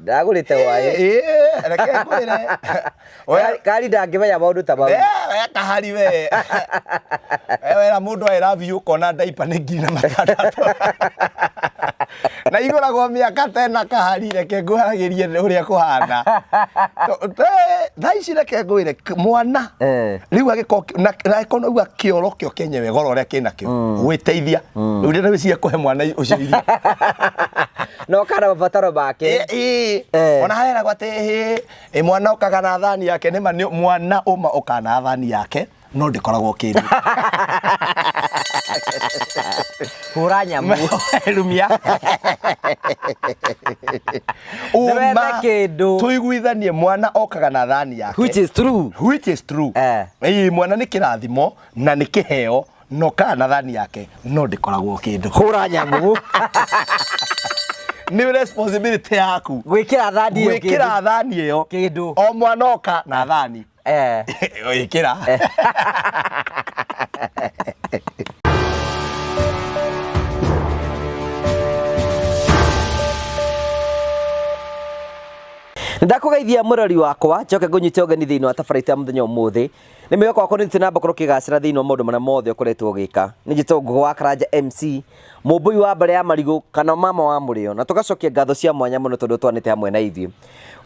Ndagurite wae. Reke ngwire. Kari ndangimenya maundu ta mau. Kahari we. Wera mundu I love you kona ndaipa nĩ ngiri na matandatũ. Na igũragwo mĩaka tena kahari reke ngwaragirie uria kuhana. Thaa ici reke ngwire mwana. Riu agiko na kono uga kioro kio kenyewe goro uria kinakio. Gwiteithia. Riu ndio cia kuhe mwana ucio irio. No kana mabataro make. Ona hera gwate mwana okaga na thani yake nima mwana uma okana thani yake no ndikoragwo kindu. Hura nyamu rumia. Uma kindu tuiguithanie mwana okaga na thani yake. Which is true. Mwana ni kirathimo na ni kiheo no kana thani yake no ndikoragwo kindu. Hura nyamu. Ni responsibility yaku gwikira thani iyo kindu o mwana oka na thani gwikira. Ndakugeithia murori wakwa njoke ngunyite ugeni thiini wa tabarĩra muthenya umuthi ni mwĩhoko wakwa nĩ namba korwo kĩgacĩra thiini wa maũndũ marĩa mothe ũkoretwo ũgĩka nĩ njĩtwo Ngũgũ wa Karanja MC mũmbui wa mbere ya marigũ kana mama wa mũrĩo na tugacokia ngatho cia mwanya mũno tondũ twanĩte hamwe na ithuĩ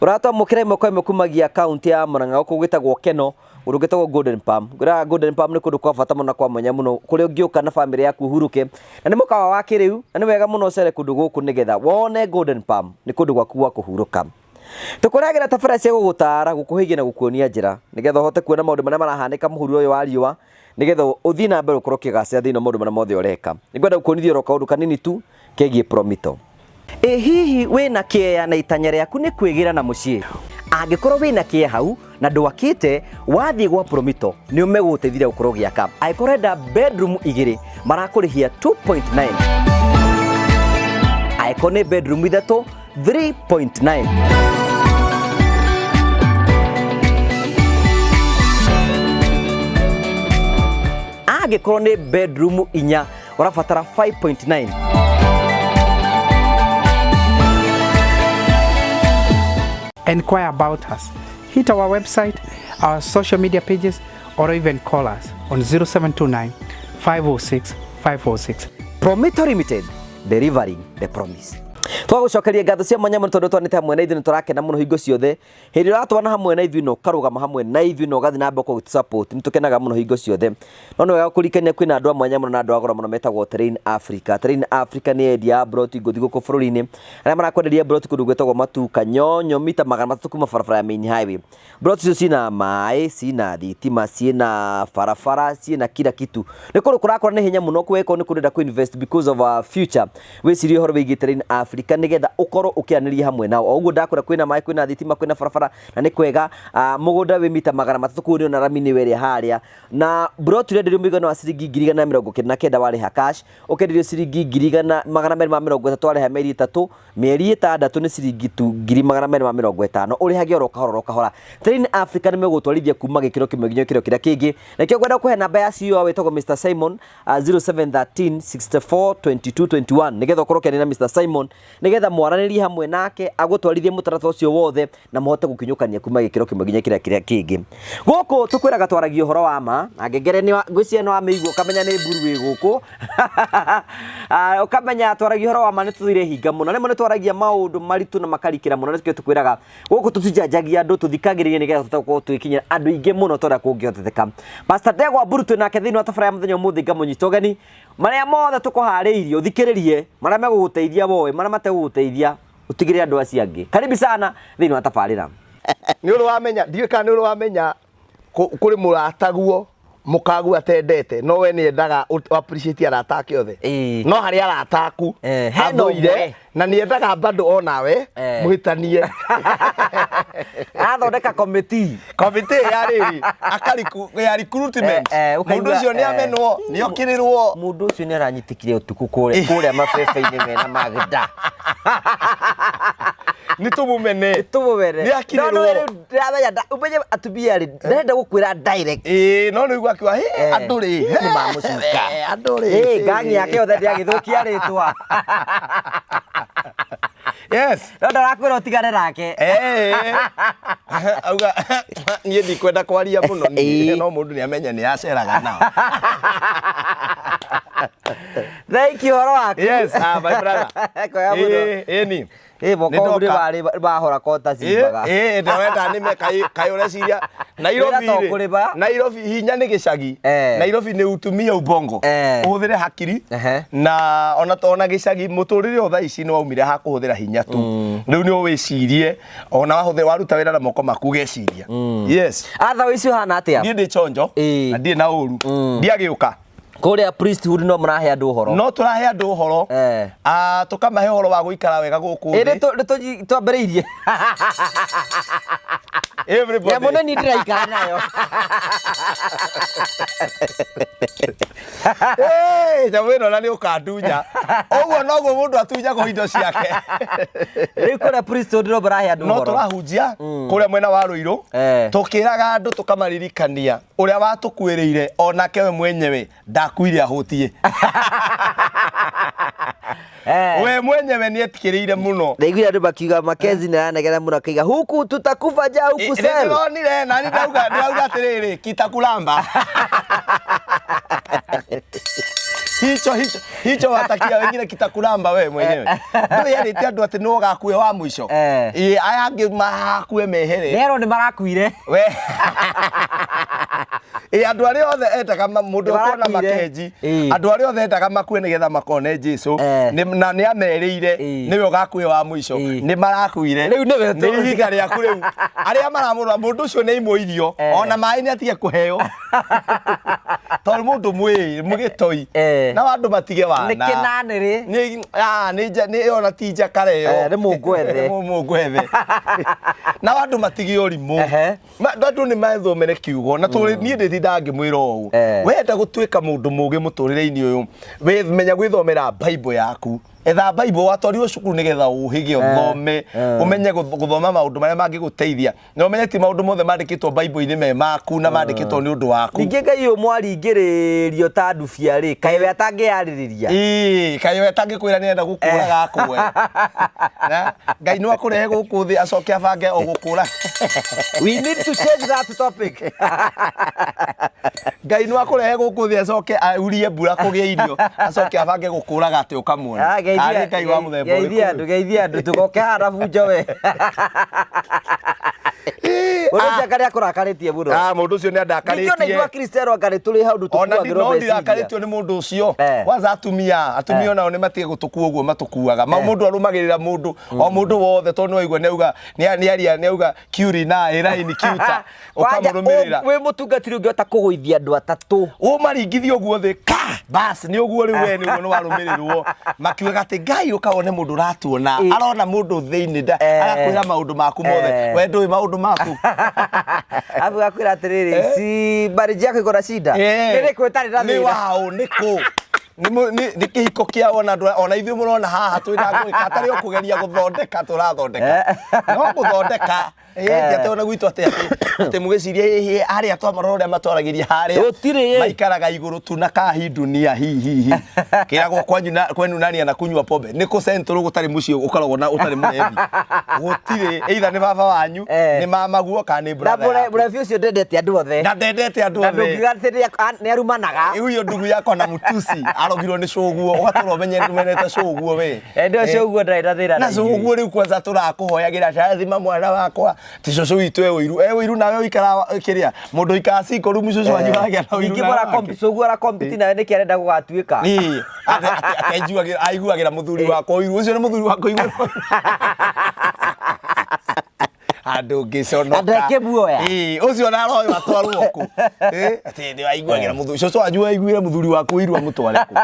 ũratwamũkĩra imwe kwa imwe kumagia kaunti ya Mũrang'a gũkũ gwĩtagwo Keno ũndũ gwĩtagwo Golden Palm. Golden Palm nĩ kũndũ kwa bata mũno kwa mwanya mũno kũrĩa ũngĩũka na famĩlĩ yaku uhuruke na nĩ mũkawa wa kĩrĩu na nĩ wega mũno ũcere kũndũ gũkũ nĩgetha wone Golden Palm nĩ kũndũ gwaku gwa kũhurũka. Tukuragĩra tabarĩra cia gũgũtaara gũkũhĩgia na gũkuonia njĩra nĩgetha ũhote kuona maũndũ marĩa marahanĩka mũhuro ũyũ wa riũa nĩgetha ũthiĩ na mbere ũkorwo kĩgacĩra thĩinĩ wa maũndũ marĩa mothe ũreka. Nĩngwenda gũkuonithia oro kaũndũ kanini tu kegiĩ Promito. Hihi wĩna kĩeya na itanya rĩaku nĩ kwĩgĩra na mũciĩ? Angĩkorwo wĩna kĩeya hau na ndwakĩte wathiĩ gwa Promito nĩ ũmegũgũteithia gũkorwo gĩaka. Angĩkorwo enda bedroom 2 marakũrĩhia 2.9. Angĩkorwo nĩ bedroom 3 3.9. Angĩkorwo nĩ bedroom 4 ũrabatara 5.9. Inquire about us. Hit our website, our social media pages, or even call us on 0729 506 506. Promito Limited, delivering the promise. Twagucokeria ngatho cia mwanya mũno tondũ twanĩte hamwe na ithuĩ nĩ tũrakena mũno hingo ciothe. Hĩndĩ ũratwana hamwe na ithuĩ no karũgama hamwe na ithuĩ no gathi na mbere kũgũ support nĩ tũkenaga mũno hingo ciothe. No nĩ wega kũrikania kwĩna andũ a mwanya mũno na andũ agora mũno metagwo Terrain Africa. Terrain Africa nĩ endia broti ngũthi gũkũ bũrũri-inĩ arĩa marakwenderia broti kũndũ gwĩtagwo Matuka Nyonyo mita 300 kuma barabara ya main highway. Broti icio cina maĩ, cina thitima, cina barabara, cina kila kitu. Nĩ kũndũ kũrakora nĩ hinya mũno kweko nĩ kũrenda ku invest because of our future. Wĩcirie ũhoro wĩgiĩ Terrain Africa nigetha ukorwo ukianĩria hamwe nao. O ũguo ndakora kwĩna maĩ, kwĩna thitima, kwĩna barabara na nĩ kwega. Mũgũnda wĩ mita 300 kũrĩ na rami nĩ were harĩa na broti renderio mũigana wa ciringi 199 warĩha cash, ũkenderio ciringi 230 warĩha mĩeri 3, mĩeri 6 nĩ ciringi 250 ũrĩhage oro kahora. Terrain Africa nĩ megũtwarithia kuma gĩkĩro kĩmwe nginya gĩkĩro kĩrĩa kĩngĩ. Nakĩo ngwenda kũhe namba ya CEO wĩtagwo Mr Simon 0713 64 22 21 nĩgetha ũkorwo kĩanĩria na Mr Simon nĩgetha mwaranĩrie hamwe nake agũtwarithie mũtaratara ũcio wothe na mũhote gũkinyũkania kuma gĩkĩro kĩmwe nginya kĩrĩa kĩngĩ. Gũkũ tũkwĩraga twaragia ũhoro wa ma na ngengere nĩ ngwĩciria no amĩigua ũkamenya nĩ mburu wĩ gũkũ. Ũkamenya twaragia ũhoro wa ma nĩ tũthire hinga mũno rĩmwe nĩ twaragia maũndũ maritũ na makarikĩra mũno nĩkĩo tũkwĩraga gũkũ tũtijanjagia andũ tũthikagĩrĩria nĩgetha tũkorwo twĩkinyĩra andũ aingĩ mũno tondũ kũngĩhoteteka. Pastor Ndegwa Mburu twĩnake thĩinĩ wa tabarĩra ya mũthenya ũmũthĩ ngamũnyita ũgeni marĩa mothe tũkũharĩirie ũthikĩrĩrie marĩa megũgũteithia wowe marĩa mategũgũteithia utigire andũ acio angĩ. Karibu sana thĩinĩ wa tabarĩra. Nĩ ũrĩ wamenya ndiũĩ kana nĩ ũrĩ wamenya kũrĩ mũrataguo mukagu atendete no we nĩ endaga appreciate arata ake othe no harĩ arata aku athũire na nĩ endaga bado onawe muhitanie athondeka committee ya rĩrĩ akariku ya recruitment mundu ũcio nĩ amenwo nĩ okirirwo mundu ũcio nĩ aranyitikire utuku kũrĩa mabebe-inĩ mena magda ni tumumene nĩ akirirwo umenye atubia rĩ ndenda gũkwĩra direct no nĩ igua kiwa andũ rĩ nĩ mamucuka andũ rĩ gangi yake othe ndĩagĩthũkia rĩtwa Yes. No ndarakwira utigane nake. Auga nie ndikwenda kwaria muno ni no mundu ni amenya ni aceraga nao. Thank you horo waku. Yes, my brother. Koya muno. Ni. Boko muri bari bahora kota cimbaga. Ndawenda nime kai ureciria Nairobi hinya ni gicagi. Nairobi ni utumia ubongo. Uhuthire hakiri na ona gicagi muturire otha ici no aumire ha kuhuthira hinya tu. Riu ni wicirie ona wahuthe waruta wira na moko maku geciria. Yes. Atha wici hana atia? Ni ndi chonjo na ndi na uru. Ndiagiuka. Kuria priesthood no murahe andu horo. No turahe andu horo. Tukamahe horo wa guikara wega guku. Iri twambiriirie. Everybody. Ya muno ni ndiraikara nayo. Jamwino na ni ukandunya. Oguo noguo mundu atunyagwo indo ciake. Riu kuria priesthood no murahe andu horo. No turahunjia kuria mwena wa Ruiru. Tukiraga andu tukamaririkania uria watukwiriire onake we mwenyewe ndakuire ahutie. We mwenyewe ni etikiriire muno. Ndaiguire andu makiuga Makenzi ni aranegera muno akiga huku tutakufa ja huku sel. Ndonire na ni ndauga atiriri kitakulamba. Hicho watakia wengine kitakulamba we mwenyewe. Ndio yarite andu ati no gakue wa mwisho. Aya angi makue mehere. Lero ni marakuire. We. Andu aria othe etaga mundu ukona Makenji. Andu aria othe etaga makue nigetha makone Jesu. Na ni ameriire niwe gakue wa mwisho. Ni marakuire. Riu niwe tu. Ni higa ria kuriu. Aria maramurwa mundu ucio ni imuirio. Ona mai ni atige kuheo. Tol mundu mugitoi. Na wandu matige wana. Ni kinaniri. Ni ona tija kareo. Ni mungwethe. Mungwethe. Na wandu matige urimu. Andu ni mathomere kiugo na tuli ni nditinda ngimwira uu. Wenda gutuika mundu mugi muturire-ini uyu. We menya gwithomera Bible yaku. Etha Bible watwarirwo cukuru nigetha uhige uthome umenye guthoma maundu maria mangiguteithia na umenye ti maundu mothe mandikitwo Bible-ini me maku na mandikitwo ni undu waku. Ningi Ngai umwaringiririo ta ndubia ri kaiwe atangiyaririria. Kaiwe atangikwira ni enda gukuraga akwe. Na Ngai no akurehe guku thi acoke abange o gukura. We need to change that topic. Ngai no akurehe guku thi acoke aurie mbura kugie irio acoke abange gukuraga ati ukamuona. Geithia andu tugoke hara bunjo we. Urucia kari akurakaritie muno. Mundu ucio ni andakaritie. Ndio naigua Kristiano akari tuli haudu tukuagirwo mesi. Ona ndakaritio ni mundu ucio. Kwanza atumia nao ni matige gutukua uguo matukuaga. Mundu arumagirira mundu o mundu wothe tondu waigua ni auga kiuri na iraini kiuta ukamurumirira. We mutungatiri ungiota kuguithia andu atatu. Maringithio uguo thi bas ni uguo riu we ni uguo no warumirirwo. Makiuga ati Ngai ukawone mundu ratuona arona mundu thiini agakwira maundu maku mothe. We ndui maundu maku. Abu akwira atiriri si marriage yako iko na shida. Nini kwetari na ni wao niko ni kihiko kia ona ithuĩ murona haha twina gwika atari okugeria guthondeka turathondeka no guthondeka njate ona gwitu ati mugiciria aria twamarore matwaragiria haria maikaraga iguru tu na kahi dunia hi kiragwo kwenu nani anakunywa pombe niko centro gutari muci ukaragwo na utari murevi gutire either ni baba wanyu ni mama guo kana ni brother brother ucio ndendete andu othe na ndendete andu othe na ndugigatiria ni arumanaga huyo ndugu yako na mutusi arogirwo ni coguo ugatorwo menye ndumenete coguo we ndio coguo ndaira thira na coguo riu kwanza turakuhoyagira cathima mwana wakwa ti coco witu wiru nawe uikara kiria mundu ikara siko rumu coco wanyu wagia na wiru ingibora cocoguo ara compete nawe niki arenda gugatuika aiguagira muthuri wako wiru ucio ni muthuri wako iguru andu ngiconoka andeke buoya ucio na royo atwarwo ku ati ni waiguagira muthuri coco wanyu waiguira muthuri wako wiru amutware ku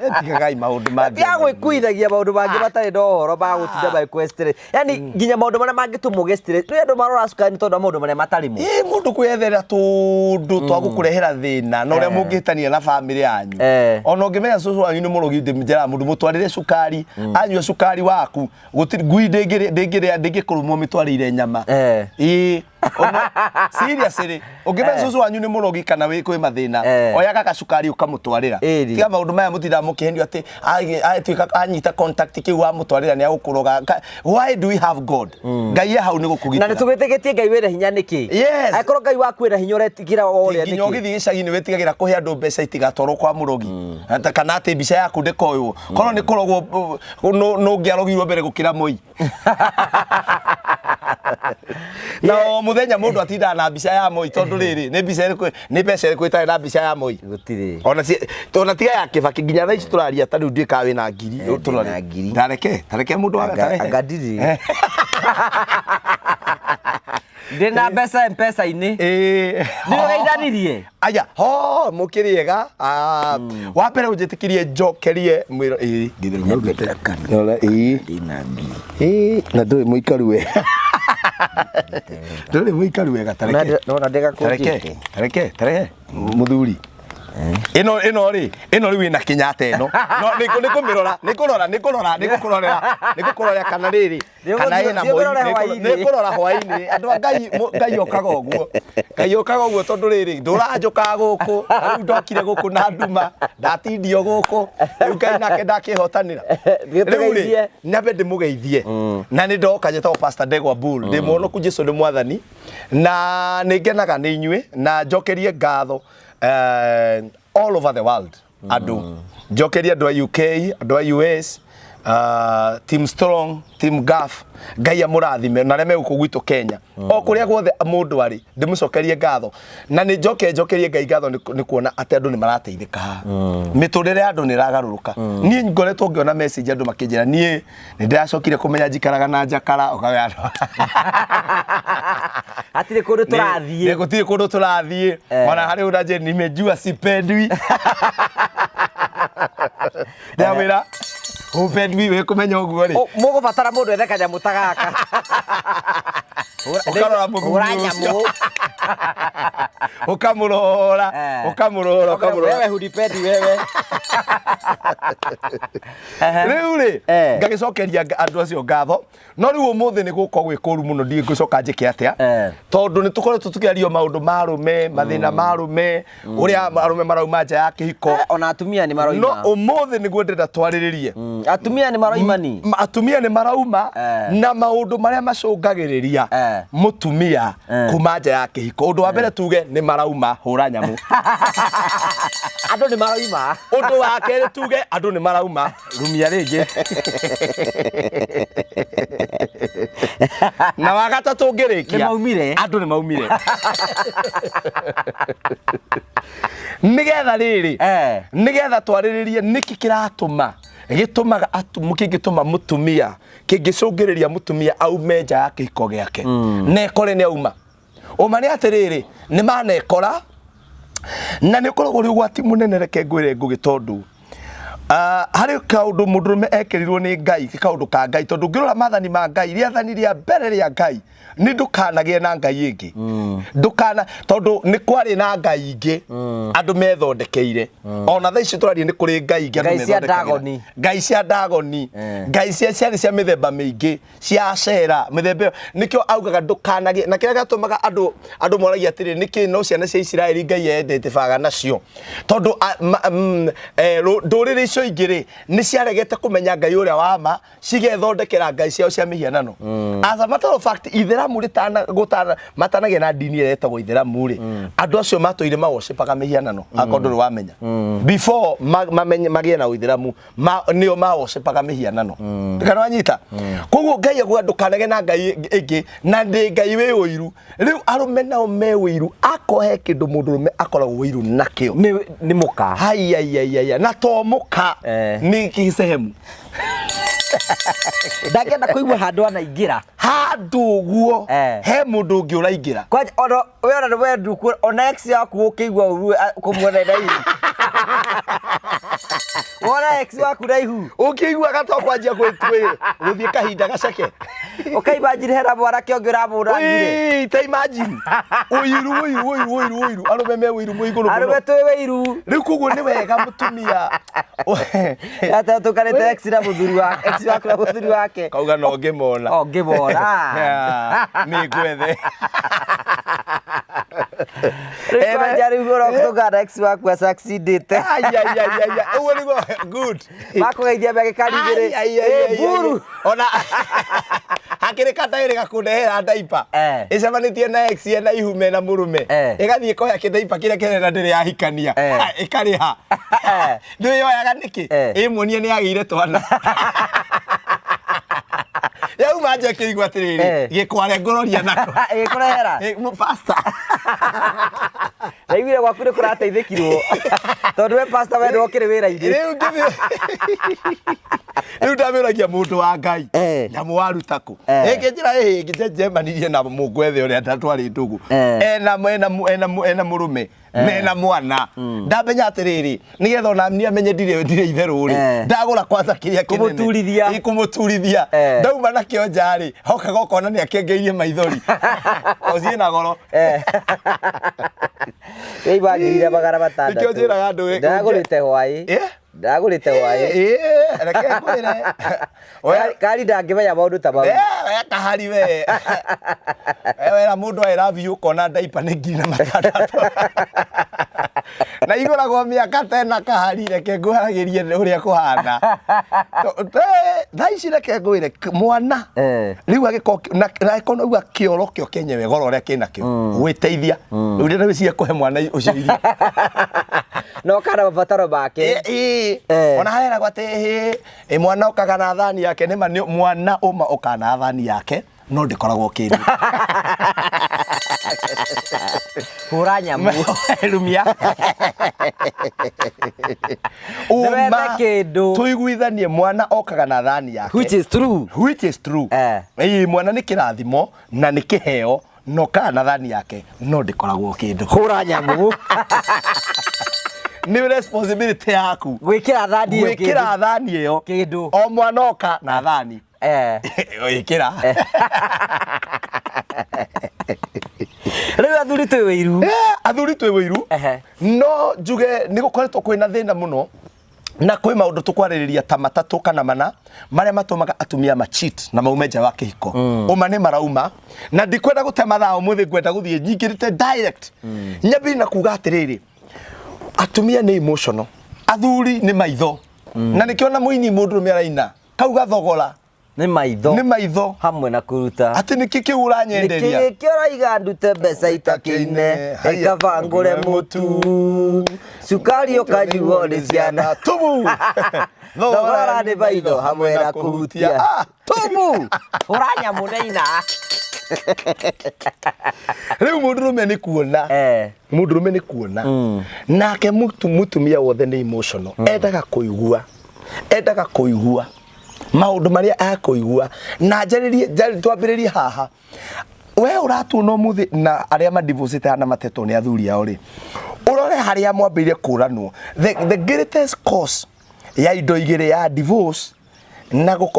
etigagai maundu mangi ya gwikuithagia maundu mangi batari no horo ba gutinda ba question yani nginya maundu maria mangitumwo gestre ni andu marora cukani tondu maundu maria matarimo mundu kwethera tundu twa gukurehera thina na uria mungitania na family yanyu ona ungimenya coco wanyu ni murugide njera mundu mutwarire cukari anywa cukari waku gutiri ngui ndingikurumwo mitwarire nyama seriously ungibe cucu wanyu ni murogi kana wi kwi mathina oyaga gacukari ukamutwarira tiga maundu maya mutida mukihendio ati tuika anyita contact ki wa mutwarira ni agukuroga. Why do we have God? Ngai hau ni gukugitira na nitugitigetie Ngai wira hinya niki akoro Ngai waku wira hinya uretigira oria niki nginyo githi gicagi-ini wetigagira kuhe andu mbeca itigatorwo kwa murogi kana ati mbica yaku ndikoywo kono ni kurogwo no ngiarogirwo mbere gukira moi na muthenya mundu atinda na mbica ya moi tondu riri ni mbica iriku ni mbeca iriku itari na mbica ya moi gutire ona tiga ya Kibaki nginya thaa ici turaria ta riu ndika wina ngiri turore tareke mundu wa tarehe agadiri ndina mbeca M-Pesa-ini ni ugeithanirie aya ho mukiriega wa mbere unjitikirie njokerie mwiro nora ndina ngiri na nduri muikaru we nduri muikaru wega tareke muthuri ino ri wina kinyata ino no nikukurora kana riri kana ina moi nikurora hwaini andu ngai okaga uguo tondu riri ndurajuka guku riu ndokire guku na nduma ndatindio guku riu ngai nake ndakihotanira riu ri nyabe ndimugeithie na ni ndoka njetago Pastor Ndegwa Bull ndi muhonoku Jesu ni mwathani na ningenaga ni inyue na njokerie ngatho all over the world adu njokeria andu a UK andu a US Team Strong Team Gaf Ngai amurathime na reme guku gwitu Kenya o kuria guothe mundu ari ndimucokerie ngatho na ni njokerie Ngai ngatho ni kuona ati andu ni marateithika miturire andu ni ragaruruka ni ngoretwo ngiona message andu makinjira ni ndiracokire kumenya njikaraga na njakara ukawe andu atire kundu turathie ni gutire kundu turathie ona hari uraje nimejua sipendwi ndawira upendwi we kumenya uguo ri mugubatara mundu etheka nyamu tagaka ukarora muthuri ukamurora wewe hudipendi wewe riu ri ngagicokeria andu acio ngatho no riu umuthi ni guko gwikuru muno ndigwicoka njike atia tondu ni tukoretwo tukiario maundu marume mathina marume uria marume marauma nja ya kihiko ona atumia ni maroima no umuthi niguo ndenda twariririe atumia ni maroima ni atumia ni marauma na maundu maria macungagiriria mutumia kuma nja ya kihiko undu wa mbere tuge ni marauma hura nyamu andu ni maroima undu wa kere tuge andu ni marauma rumia ringi na wagatatu ngirikia ni maumire andu ni maumire nigetha riri nigetha twariririe niki kiratuma gitumaga mukingituma mutumia kingicungiriria mutumia aume nja ya kihiko giake nekore ni auma uma ni atiriri ni manekora na ni koragwo ri ugwati munene reke ngwire ngugi tondu hari kaundu mundurume ekirirwo ni Ngai kaundu ka Ngai tondu ngirora mathani ma Ngai riathani ria mbere ria Ngai ni ndukanagie na Ngai ingi ndukana tondu ni kwari na Ngai ingi andu methondekeire ona thaa ici turarie ni kuri Ngai ingi andu methondekeire Ngai cia Dagoni Ngai cia mithemba mingi cia Ashera mithemba nikio augaga ndukanagie na kiria gatumaga andu moragia atiri niki no ciana cia Israeli Ngai endete baga nacio tondu ndurire icio ingiri ni ciaregete kumenya Ngai uria wama cigethondekera Ngai ciao cia mihianano as a matter of fact itheramu ritana gutana matanagia na dini iretagwo itheramu ri andu acio matoire maworshipaka mihianano akondu wamenya before magie na itheramu nio maworshipaka mihianano kana wanyita koguo Ngai agwa ndukanage na Ngai ingi na ndi Ngai wi uiru riu arume nao me uiru akohe kindu mundurume akoragwo uiru nakio ni muka hayayaya na to muka ni kisehemu ndagenda kuigwa handu anaingira handu guo he mundu ungi uraingira kwa ono we ona we nduku ona ex yaku ukigwa uru kumwona ndai Wona ex waku raihu. Ukigua gatokwanjia guthie kahinda gaceke. Ukaiba njirihera mwanake ũngĩ ũramũrangire. Ta imagine. Uiru. Arume me uiru muiguru. Arume twĩ wĩiru. Rĩu koguo nĩ wega mũtumia. Ata tũkarĩte ex na mũthuri wake. Ex waku na mũthuri wake. Kauga no ngĩmona. Ngĩmona. Nĩ ngwethe. Rĩu rĩu gũrokũgana ex waku succeedite. Ũguo nĩguo good. Makũgeithia mbere gĩkari igĩrĩ. Buru. Ona hakĩrĩ kataĩrĩ gakũndehera ndaipa. Ĩcemanĩtie na ex na ihume na mũrũme. Ĩgathiĩ koya kĩndaipa kĩrĩa kĩrenda ndĩrĩ yahikania. Ĩkarĩha. Ndĩyoyaga nĩkĩ? Ĩmuonie nĩ agĩire twana. Yau manje kĩigua atĩrĩrĩ gĩkware ngororia nako. Gĩkũrehera. Pastor. Raiguire gwaku nĩ kũrateithĩkirwo. Tondũ we pastor wendwo kĩrĩ wĩra-inĩ. Rĩu ndamĩũragia mũndũ wa Ngai. Nyamũ waruta kũ? Ĩngĩ njĩra ĩngĩ njemanirie na mũgwethe ũrĩa ndatwarĩ ndũgũ. Ena mũrũme. Mena mwana. Ndamenya atĩrĩrĩ nĩgetha ona niĩ amenye ndirĩ itherũ-rĩ. Ndagũra kwanza kĩrĩa kĩnene. Kũmũturithia. Ndauma na kĩonja-rĩ. Hokaga ũkona nĩ akĩongeirie maithori. Koci ĩna goro. Ĩibangĩrire magana matandatũ. Nĩkĩo njĩraga andũ. Ndagũrĩte hwaĩ. Ndagũrĩte hwaĩ. Reke ngwĩre. Kari ndangĩmenya maũndũ ta mau. Kahari we. Wera mũndũ I love you ũkona ndaipa nĩ 6,000. Na igũragwo mĩaka tena kahari reke ngwaragĩrie ũrĩa kũhana. Thaa ici reke ngwĩre mwana rĩu agĩkorwo na uga kĩoro kĩo kenyewe goro ũrĩa kĩnakĩo gwĩteithia rĩu rĩrĩa wĩciria kũhe mwana ũcio irio. No kana mabataro make. Ona heragwo atĩ mwana okaga na thani yake nĩma mwana ũma oka na thani yake no ndĩkoragwo kĩndũ. Hũra nyamũ. Rumia. Nĩwenda kĩndũ. Tũiguithanie mwana okaga na thani yake. Which is true. Mwana nĩ kĩrathimo na nĩ kĩheo no kana na thani yake no ndĩkoragwo kĩndũ. Hũra nyamũ. Nĩ responsibility yaku gwĩkĩra thani ĩyo kĩndũ. O mwana oka na thani gwĩkĩra. Rĩu athuri twĩ wĩiru. Athuri twĩ wĩiru. No njuge nĩ gũkoretwo kwĩna thĩna mũno na kwĩ maũndũ tũkwarĩrĩria ta matatũ kana mana marĩa matũmaga atumia ma-cheat na maume nja wa kĩhiko. Ũma nĩ marauma na ndikwenda gũte mathaa ũmũthĩ ngwenda gũthiĩ nyingĩrĩte direct. Nyambie na kuga atĩrĩrĩ atumia nĩ emotional, athuri nĩ maitho. Na nĩkĩo na mũini mũndũrũme araina kauga thogora nĩ maitho hamwe na kuruta atĩ nĩkĩ kĩu ũranyenderia nĩkĩ ũraiga ndute mbeca itakĩine ĩkabangũre mũtu cukari ũkanjugwo nĩ ciana tubu thogora nĩ maitho hamwe na kuhutia tubu ũranyamũ naina. Rĩu mũndũrũme nĩ kuona nake mũtumia wothe nĩ emotional, endaga kũigua maũndũ marĩa akũigua na twambĩrĩrie haha. We ũratuona mũthĩ na arĩa madivorcete na matetwo nĩ athuri ao rĩ, ũrore harĩa mwambĩrĩrie kũranwo. The greatest cause ya indo igĩrĩ ya divorce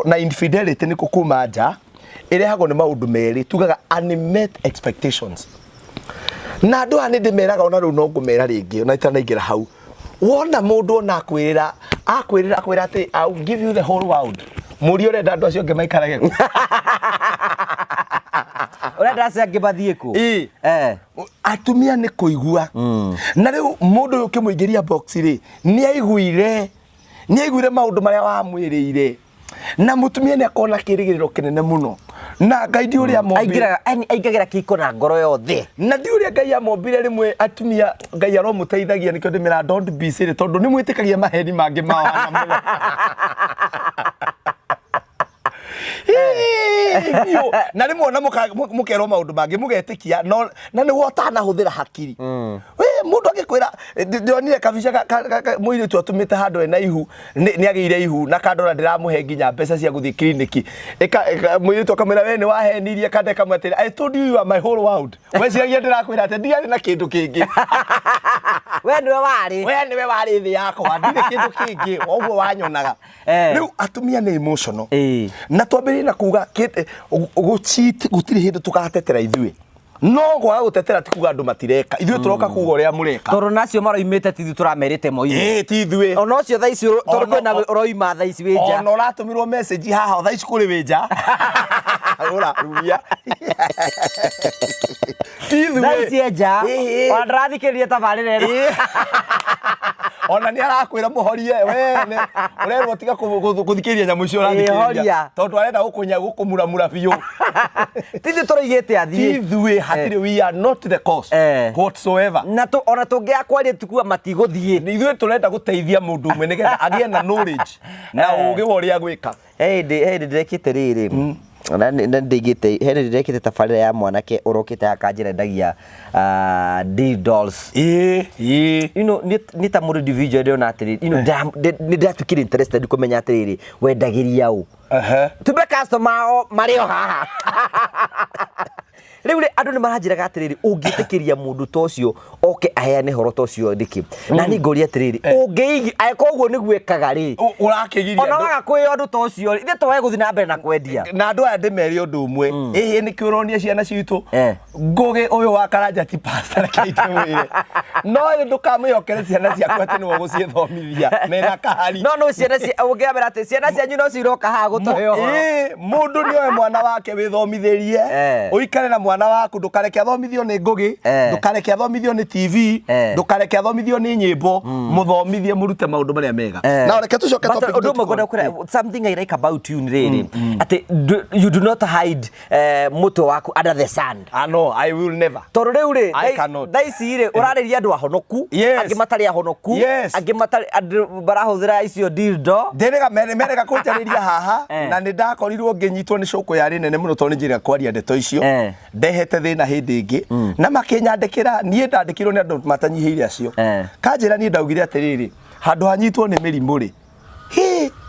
na infidelity nĩ kuma nja ĩrehagwo nĩ maũndũ merĩ tugaga unmet expectations. Na andũ aya nĩ ndĩmeraga ona rĩu no ngũmera rĩngĩ ona itanaingĩra hau. Wona mũndũ ona akwĩrĩra atĩ I'll give you the whole world. Mũri ũrenda andũ acio angĩ maikarage kũ? Ũrenda acio angĩ mathiĩ kũ? Atumia nĩ kũigua. Na rĩu mũndũ ũyũ ũkĩmũingĩria box rĩ nĩ aiguire maũndũ marĩa wamwĩrĩire. Na mutumia nĩ akona kĩrĩgĩrĩro kĩnene mũno. Na Ngai ndi ũrĩa mombire aingagĩra kĩhiko na ngoro yothe. Na ndi ũrĩa Ngai amombire rĩmwe atumia Ngai aromũteithagia nĩkĩo ndĩmera don't be silly tondũ nĩ mwĩtĩkagia maheni mangĩ mao hana mũno. na rä mwe må kerwo maå ndå mangä må getä no na nä wotanahå thä ra hakiri må ndå agä kwä ra ndonire kabica må irä tu atå mä te handå ena ihu nä agä ire ihu na kandora ndä ramå he nginya mbeca cia gå thiä kiriniki må irä tu akamä ra we nä wahenirie kande kamwe atä I told you you are my whole world weciragia ndä rakwä ra atä ndiarä na kä ndå kä ngä we nä we warä thä yakwa ndirä kä ndå kä ngä oguo wanyonaga rä u atumia nä emotional na twambä rä na kuga gå tirä hä ndä tå gatetera ithuä no gwa gå tetera ti kuga andå matireka ithuä tå roka kuga å rä a må reka tondå nacio maroimä te tithi tå ramerä te moimä ti ithuä ona å cio tha ici tondå kwä na roima tha ici wä nja ona å ratå mä rwo message haha tha ici kå rä wä nja å raruia ti tha ici ithuä enja ona ndärathikä ria tabarä rero ona nä arakwä ra må horie wene å rerwo tiga gå thikä ria nyamå icio Horia. tondå arenda gå kå muramura biå tithi tå roigä te athiä ithuä hatirä we are not the cause whatsoever na ona tå ngä akwaria tukua matigå thiä ithuä tå renda gå teithia må ndå umwe nä getha agä na knowledge na å gä wa å rä a gwä ka ndä ndärekä te rä rä hena ndä rekete tabarä ra ya mwanake å rokä te akanjä rendagia nä ta må rä ndä ona atä rä nä ndatukä rä interested kå menya atä rä rä wendagä ria å tumbe customer marä o haha rä u andå nä maranjä raga atä rä rä å ngä tä kä ria må ndå ta å cio oke aheane horo ta å cio ndä kä na nä ngoria atä rä rä å ngä aäka å guo nä gwäkaga rä å rakä giria ona waga kwä andå ta å cio ithe twae gå thiä na mbere na kwendia na andå aya ndä mere å ndå å mwe ä nä kä å ronia ciana citå ngågä å yå wa karanja ti pastor kä mwä re no ndå kamä hokere ciana ciaku atä nä wo gå ciä thomithia mena kahari no ciana å ngä amera atä ciana cianyu no ciroka haha gå tå må ndå nä oe mwana wake wä thomithä rie å ikare na mwana waku ndå kareke athomithio nä ngågä ndå kareke athomithio nä tv ndå kareke athomithio nä nyä mbo må thomithie må rute maå ndå marä a mega na reke tå coke something I like about you nä rä rä atä you do not hide mũtwe waku under the sand no I will never tondå rä u I cannot. tha ici rä å rarä ria andå ahonoku angä matarä ahonoku angä andå marahå thä ra icio dildo merega kå njarä ria haha na nä ndakorirwo ngä nyitwo nä cåkå yarä nene må no tondå nä njä ra kwaria ndeto icio ndehete thä na hä ndä ĩngĩ na makä nyandä kä ra niä ndandä kä rwo nä andå matanyihä ire acio kanjä ra niä ndaugire atä rä rä handå hanyitwo nä mä rimå rä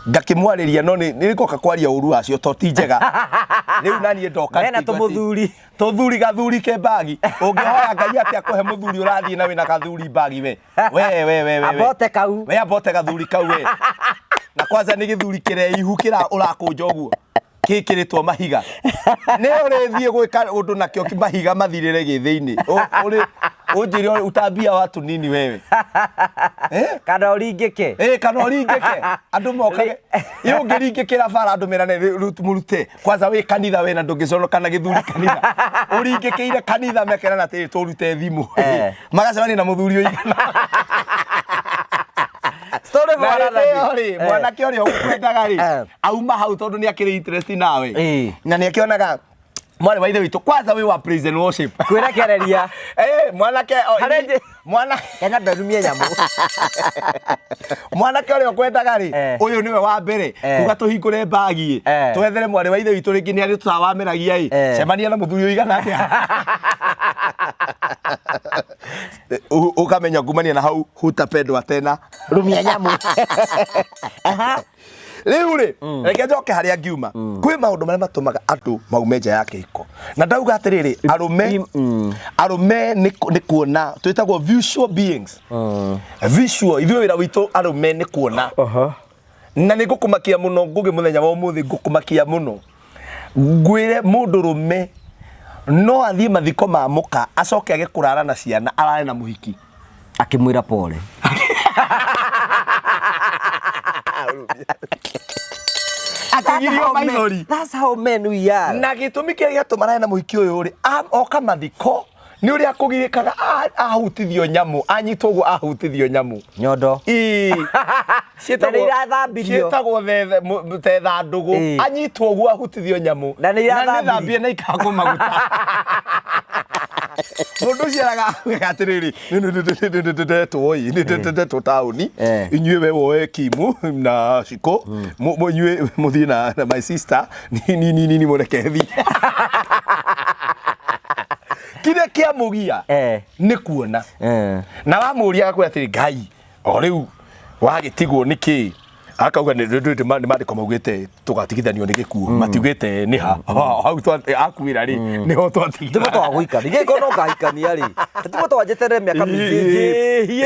ngakä mwarä ria no nä ngoka kwaria å ru wacio to ti njega rä u naniä ndoka tå thuri gathuri ke mbagi å ngä hoya ngai atä akå he må thuri å rathiä na wä na gathuri mbagi we ambote gathuri kau we na kwanza nä gä thuri kä reihu kä å rakå nja å guo kä kä rä two mahiga nä å rä thiä gwä ka å ndå nakä mahiga mathirä re gä thä inä å njä re utambia watu nini wewe kana å ringä ke andå mokage ä å ngä ringä kä ra bara andå merane må rute kwanza wä kanitha wena ndå ngä conokana gä thuri kanitha å ringä kä ire kanitha mekerana atä tå rute thimå magacemania na må thuri å igana mwanake å rä a å kwendaga rä auma hau tondå nä akä rä interest nawe na nä akĩonaga mwarĩ wa ithe witũ kwanza wĩ wa praise and worship kwĩrekereria mwanake kenya ndarumie nyamũ mwanake ũrĩa ũkwendaga rĩ ũyũ nĩwe wa mbere kuga tũhingũre mbagi twethere mwarĩ wa ithe witũ rĩngĩ nĩ arĩ tũtawameragia cemania na mũthuri ũigana atĩa ukamenya ngumania na hau hutapendwa tena rumia nyamũ rĩu rĩ reke njoke harĩa ngiuma kwĩ maũndũ marĩa matũmaga andũ maume nja ya kĩhiko na ndauga atĩrĩrĩ arũme nĩ kuona twĩtagwo visual beings visual ithuĩ wĩra witũ arũme nĩ kuona na nĩ ngũkũmakia mũno ngũgĩ mũthenya wa ũmũthĩ ngũkũmakia mũno ngwĩre mũndũ rũme no athiĩ mathiko ma mũka acoke age kũrara na ciana arare na mũhiki akĩmwĩra pole akigirio maithori. That's how men we are. Na gĩtũmi kĩrĩa gĩatũmana na mũhiki ũyũ rĩ oka mathiko nĩ ũrĩa akũgirĩkaga ahutithio nyamũ anyitwo ũguo ahutithio nyamũ nyondo ciĩtagwo thetha ndũgũ anyitwo ũguo ahutithio nyamũ na nĩ thambie na ikagwo maguta Mundu ciaraga gatiriri twoi ni tauni inyue we woe Kimu na Shiko inyue muthie na my sister ni murekethi kire kia mugia ni kuona na wamuria kwa atiri Ngai o riu wagitigwo niki akauga ni mandiko maugite tugatigithanio ni gikuo matiugite ni ha hau akuira ri ni ho twatigitha ndimo twagwika nige kono ngahikania ri ndimo twanjeterere miaka mingi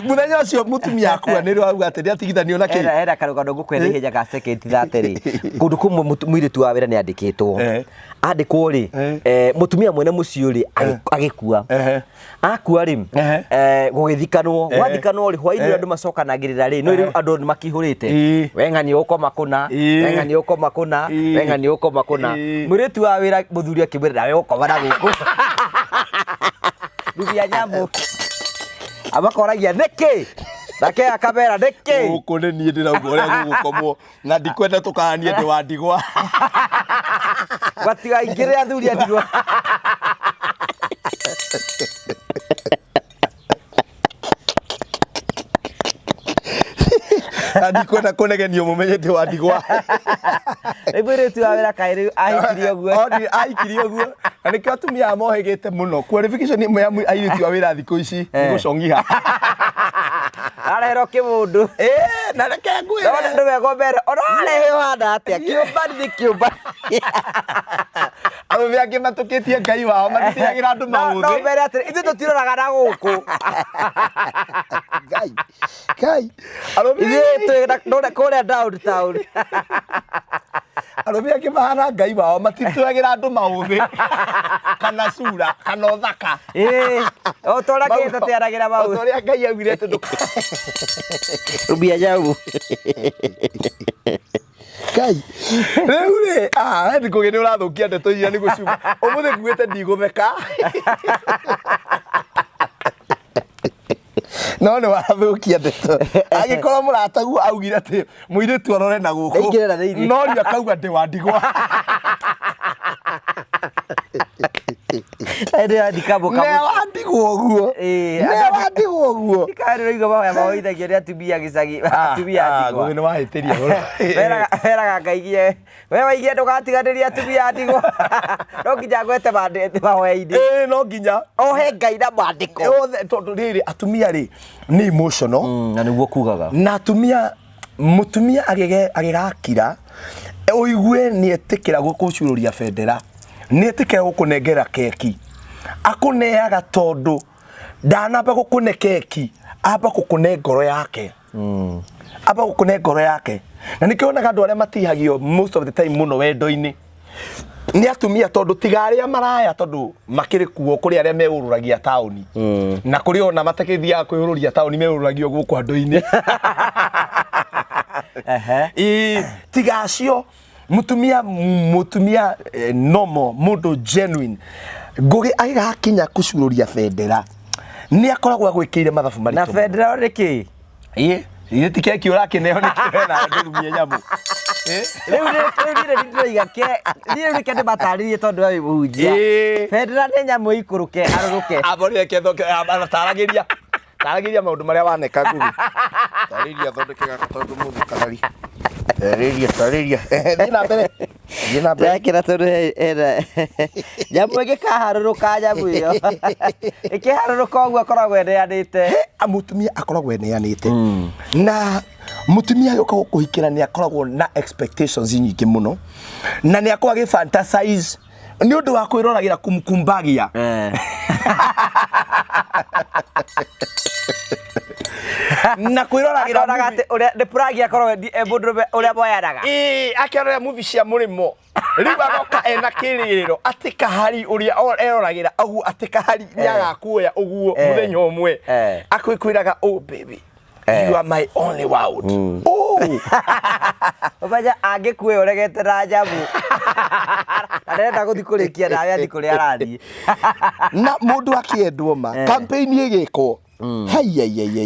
muthenya ucio mutumia akua ni rauga ati atigithanio na ki era karugano ngukwenda ihenya ga second that ri kundu kumwe mwiritu wa wira ni andikitwo andikwo ri mutumia mwene mucio ri agikua akua ri gugithikanwo wathikanwo ri hwaini andu macokanagirira ri no ri andu ni makihurite weng'ani ukoma kuna weng'ani ukoma kuna weng'ani ukoma kuna mwiritu wa wira muthuri akimwira nawe ukoma na guku Bibia nyambo abakoragia niki nake akabera niki guku ni nie ndirauga uria gugukomwo na ndikwenda tukahanie ndi wa ndigwa batiga ingire athuri a ndigwa ndikwenda kunegenio mumenye ndi wa ndigwa ibere tu awera kairi ahikirio oguo ahikirio oguo na nikio atumia mohegete muno qualification imwe ya airitu awira thikũ ici gucongiha arero kimundu na reke ngwe ndona ndwego mbere orare handa atia kiumba ni kiumba awe yake matukitie Ngai wao matitiagira andu mauthe no mbere atiri ithu tutiroraga na guku Ngai ithu ndona kuria downtown arobi yake mahana Ngai wao matituagira andu mauthe kana sura kana uthaka otora ke tatiaragira mau otora Ngai augire tundu ubia jau Ngai riu ri ndi kugeni urathukia ndeto iria ni gucuma umuthe nguite ndigutheka no ni wathukia ndeto agikorwo muratagu augire ati muiritu arore na guku no ri akauga ndi wa ndigwa ende andikabo kamo ne wandigwo oguo ne wandigwo oguo ikari rigo ba ya ithagia ri atumia gicagi atumia ndigwa ni wahitiria weraga ngaigie we waigie ndugatiganiria atumia ndigwa no nginya gwete bandete mahoya-ini no nginya ohe Ngai na mandiko tondu riri atumia ri ni emotional na niguo kugaga na mutumia agigakira oigue ni etikira gukucururia bendera ni etikira gukunengera keki akuneaga tondu ndanamba gukune keki amba gukune ngoro yake amba gukune ngoro yake na nikionaga andu aria matihagio most of the time muno wendo-ini ni atumia tondu tigaria maraya tondu makiri kuo kuri aria meururagia tauni na kuri ona matakithia kwihururia tauni meururagio guku andu-ini tigacio mutumia normal mundu genuine ngugi aigakinya kucururia bendera ni akoragwo agwikire mathabu maritu na bendera riki Ile tikeki urakineo ni kirena ndurumie nyamu riu ndiriga ke ni kende bataririe tondu wa ibunjia bendera ni nyamu ikuruke aruruke abori ketho taragiria maundu maria waneka ngugi tariria thondekega tondu mundu kanari tariria thina mbere kira tondu era nyamu igikaharuruka nyamu iyo ikiharuruka uguo akoragwo eneanite mutumia akoragwo eneanite na mutumia yoka gukuhikira ni akoragwo na expectations nyingi muno na ni akoragwo agifantasize ni undu wa kwirораgira kumkumbagia na kwirораgira ati uria de pragi akorwo mundu uria boyanaga akirora movie cia murimo riu agoka ena kiririro ati kahari uria eroragira agu ati kahari nyaga kuoya uguo muthenya umwe akwikwiraga oh baby you are my only world obaja agikuwe uregete na njamu arenda guthikurikia nawe athikuri arani na mundu akiendwo ma campaign igiko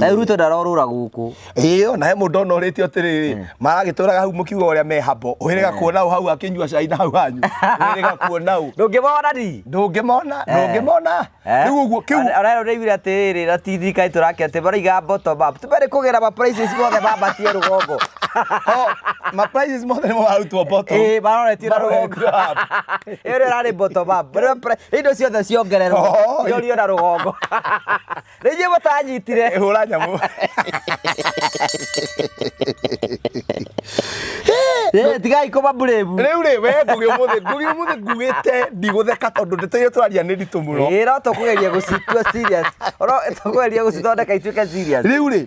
Ta Ruto ndarorũra gũkũ. Ĩyo na he mũndũ onoretio atĩrĩrĩ maragĩtũraga hau mũkiuga ũrĩa me habo ũhĩrĩga kuona hau akĩnyua cai na hau hanyu ũhĩrĩga kuona hau Ndũngĩmona ni? ndũngĩmona rĩu ũguo kĩu Arero nĩiguire atĩrĩrĩ na ti thirikari tũrake atĩ maraiga bottom up tũbere kũgĩra ma prices mothe mambatie rũgongo. ma prices mothe nĩmo marutwo bottom Maroretio na rũgongo. Ĩyo ĩrarĩ bottom up. Indo ciothe ciongererwo cionio na rũgongo. Rĩu mũtanyitire. hũra nyamũ Tigai kũma brave. rĩu rĩ we ngũgĩ ũmũthĩ ngugĩte ndigũtheka tondũ ndeto iria tũraria nĩ nditũ mũno No tũkũgeria gũcitua serious. Tũkũgeria gũcithondeka ituĩke serious. rĩu rĩ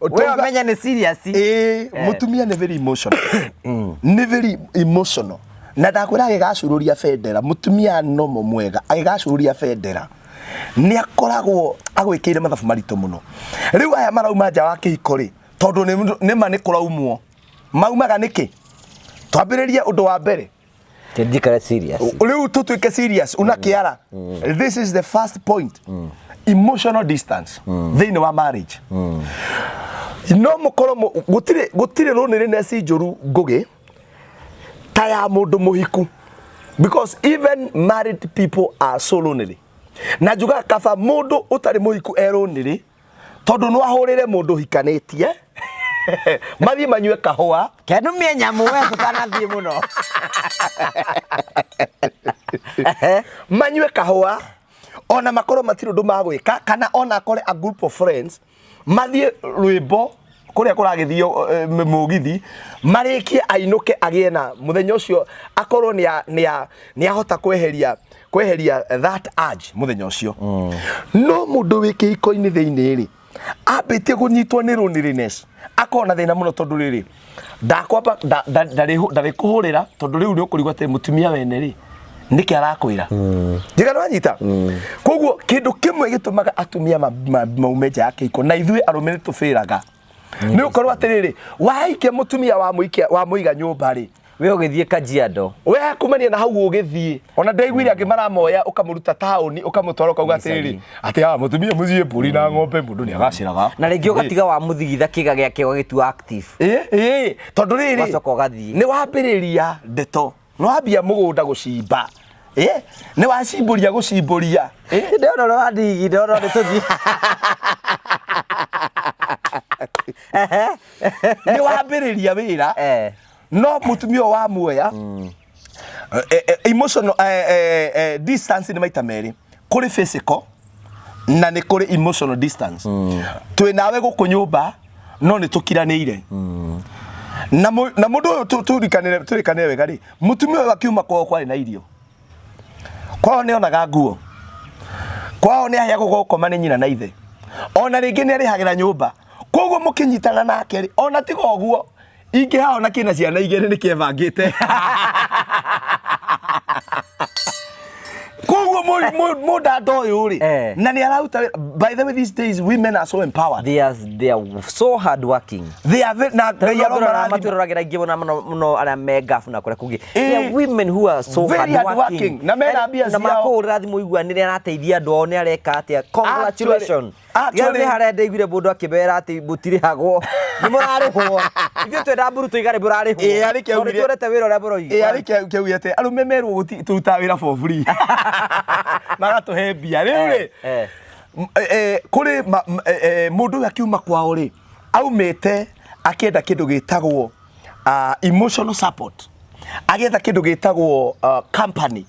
We ũmenya nĩ serious. mũtumia nĩ very emotional nĩ very emotional na ndakwĩra agĩgacũrũria bendera mũtumia nomo mwega agĩgacũrũria bendera nĩ akoragwo agwĩkĩire mathabu maritũ mũno rĩu aya marauma nja wa kĩhiko rĩ tondũ nĩma nĩ kũraumwo maumaga nĩkĩ twambĩrĩrie ũndũ wa mbere Tũjikare serious. rĩu tũtuĩke serious unakĩara this is the first point emotional distance thĩinĩ wa marriage no mũkorwo gũtirĩ rũnĩrĩ neci njũru ngũgĩ ta ya mũndũ mũhiku because even married people are so lonely na njuga kaba mũndũ ũtarĩ mũhiku erũnĩrĩ tondũ no ahũrĩre mũndũ hikanĩtie mathiĩ manyue kahũa Kenumie nyamũ we tũtanathiĩ mũno. manyue kahũa ona makorwo matirĩ ũndũ magwĩka kana ona akore a group of friends mathiĩ rwĩmbo kũrĩa kũragĩthio mũgithi marĩkie ainũke agĩe na mũthenya ũcio akorwo nĩ ahota kweheria that urge mũthenya ũcio no mũndũ wĩ kĩhiko-inĩ thĩinĩ rĩ ambĩtie kũnyitwo nĩ loneliness akona thĩna mũno tondũ rĩrĩ ndakwamba ndarĩ kũhũrĩra tondũ rĩu nĩ ũkũrigwo atĩ mũtumia wene rĩ nĩkĩ arakwĩra njĩga nĩwanyita koguo kĩndũ kĩmwe gĩtũmaga atumia maume nja ya kĩhiko na ithuĩ arũme nĩtũbĩraga nĩ ũkorwo atĩrĩrĩ wahaikia mũtumia wa mũiga nyũmba rĩ We ũgĩthiĩ Kajiado. we kumania na hau ũgĩthiĩ ona ndaiguire angĩ maramoya ũkamũruta taũni ũkamũtwara ũkauga atĩrĩrĩ atĩ mũtumia mũciĩ mbũri na ng'ombe mũndũ nĩ agacĩraga Na rĩngĩ ũgatiga wa mũthigitha kĩga gĩake ũgagĩtua active. tondũ rĩrĩ Ũgacoka ũgathiĩ. nĩ wambĩrĩria ndeto nĩ wambia mũgũnda gũcimba nĩ wacimbũria gũcimbũria Ndĩrona ũrĩa wandigi ndĩrona nĩ tũthiĩ. nĩ wambĩrĩria wĩra no mũtumia wa muoya emotional distance nĩ maita merĩ kũrĩ physical na nĩ kũrĩ emotional distance twĩ nawe gũkũ nyũmba no nĩ tũkiranĩire na mũndũ ũyũ tũrikanĩre wega rĩ mũtumia ũyũ akiuma kwao kwarĩ na irio kwao nĩ onaga nguo kwao nĩ ahĩagwo gũkoma nĩ nyina na ithe ona rĩngĩ nĩ arĩhagĩra nyũmba koguo mũkĩnyitana nake rĩ ona tiga ũguo ingĩha ona kĩna ciana igĩrĩ nĩ kĩebangĩte koguo mũndũ ũyũ rĩ na nĩ araruta by the way these days women are so empowered They are so hard working. they are na matũroragĩra ingĩ mũno arĩa me ngabu na kũrĩa kũngĩ. There are women who are so very hard working. na mena mbia Na ciao makũhũrĩra thimũ iguanĩre arateithia andũ ao nĩ areka atĩa. Congratulations. Gĩothe harĩa ndaiguire mũndũ akĩmera atĩ mũtirĩhagwo nĩ mũrarĩhwo ithuĩ twenda mburuto igari mũrarĩhwo arĩ kĩaugire tũrete wĩra ũrĩa mũroiga arĩ kĩaugire atĩ arũme merwo tũrutaga wĩra for free magatũhe mbia rĩu rĩ kũrĩ mũndũ ũyũ akiuma kwao rĩ aumĩte akĩenda kĩndũ gĩtagwo emotional support agĩetha kĩndũ gĩtagwo company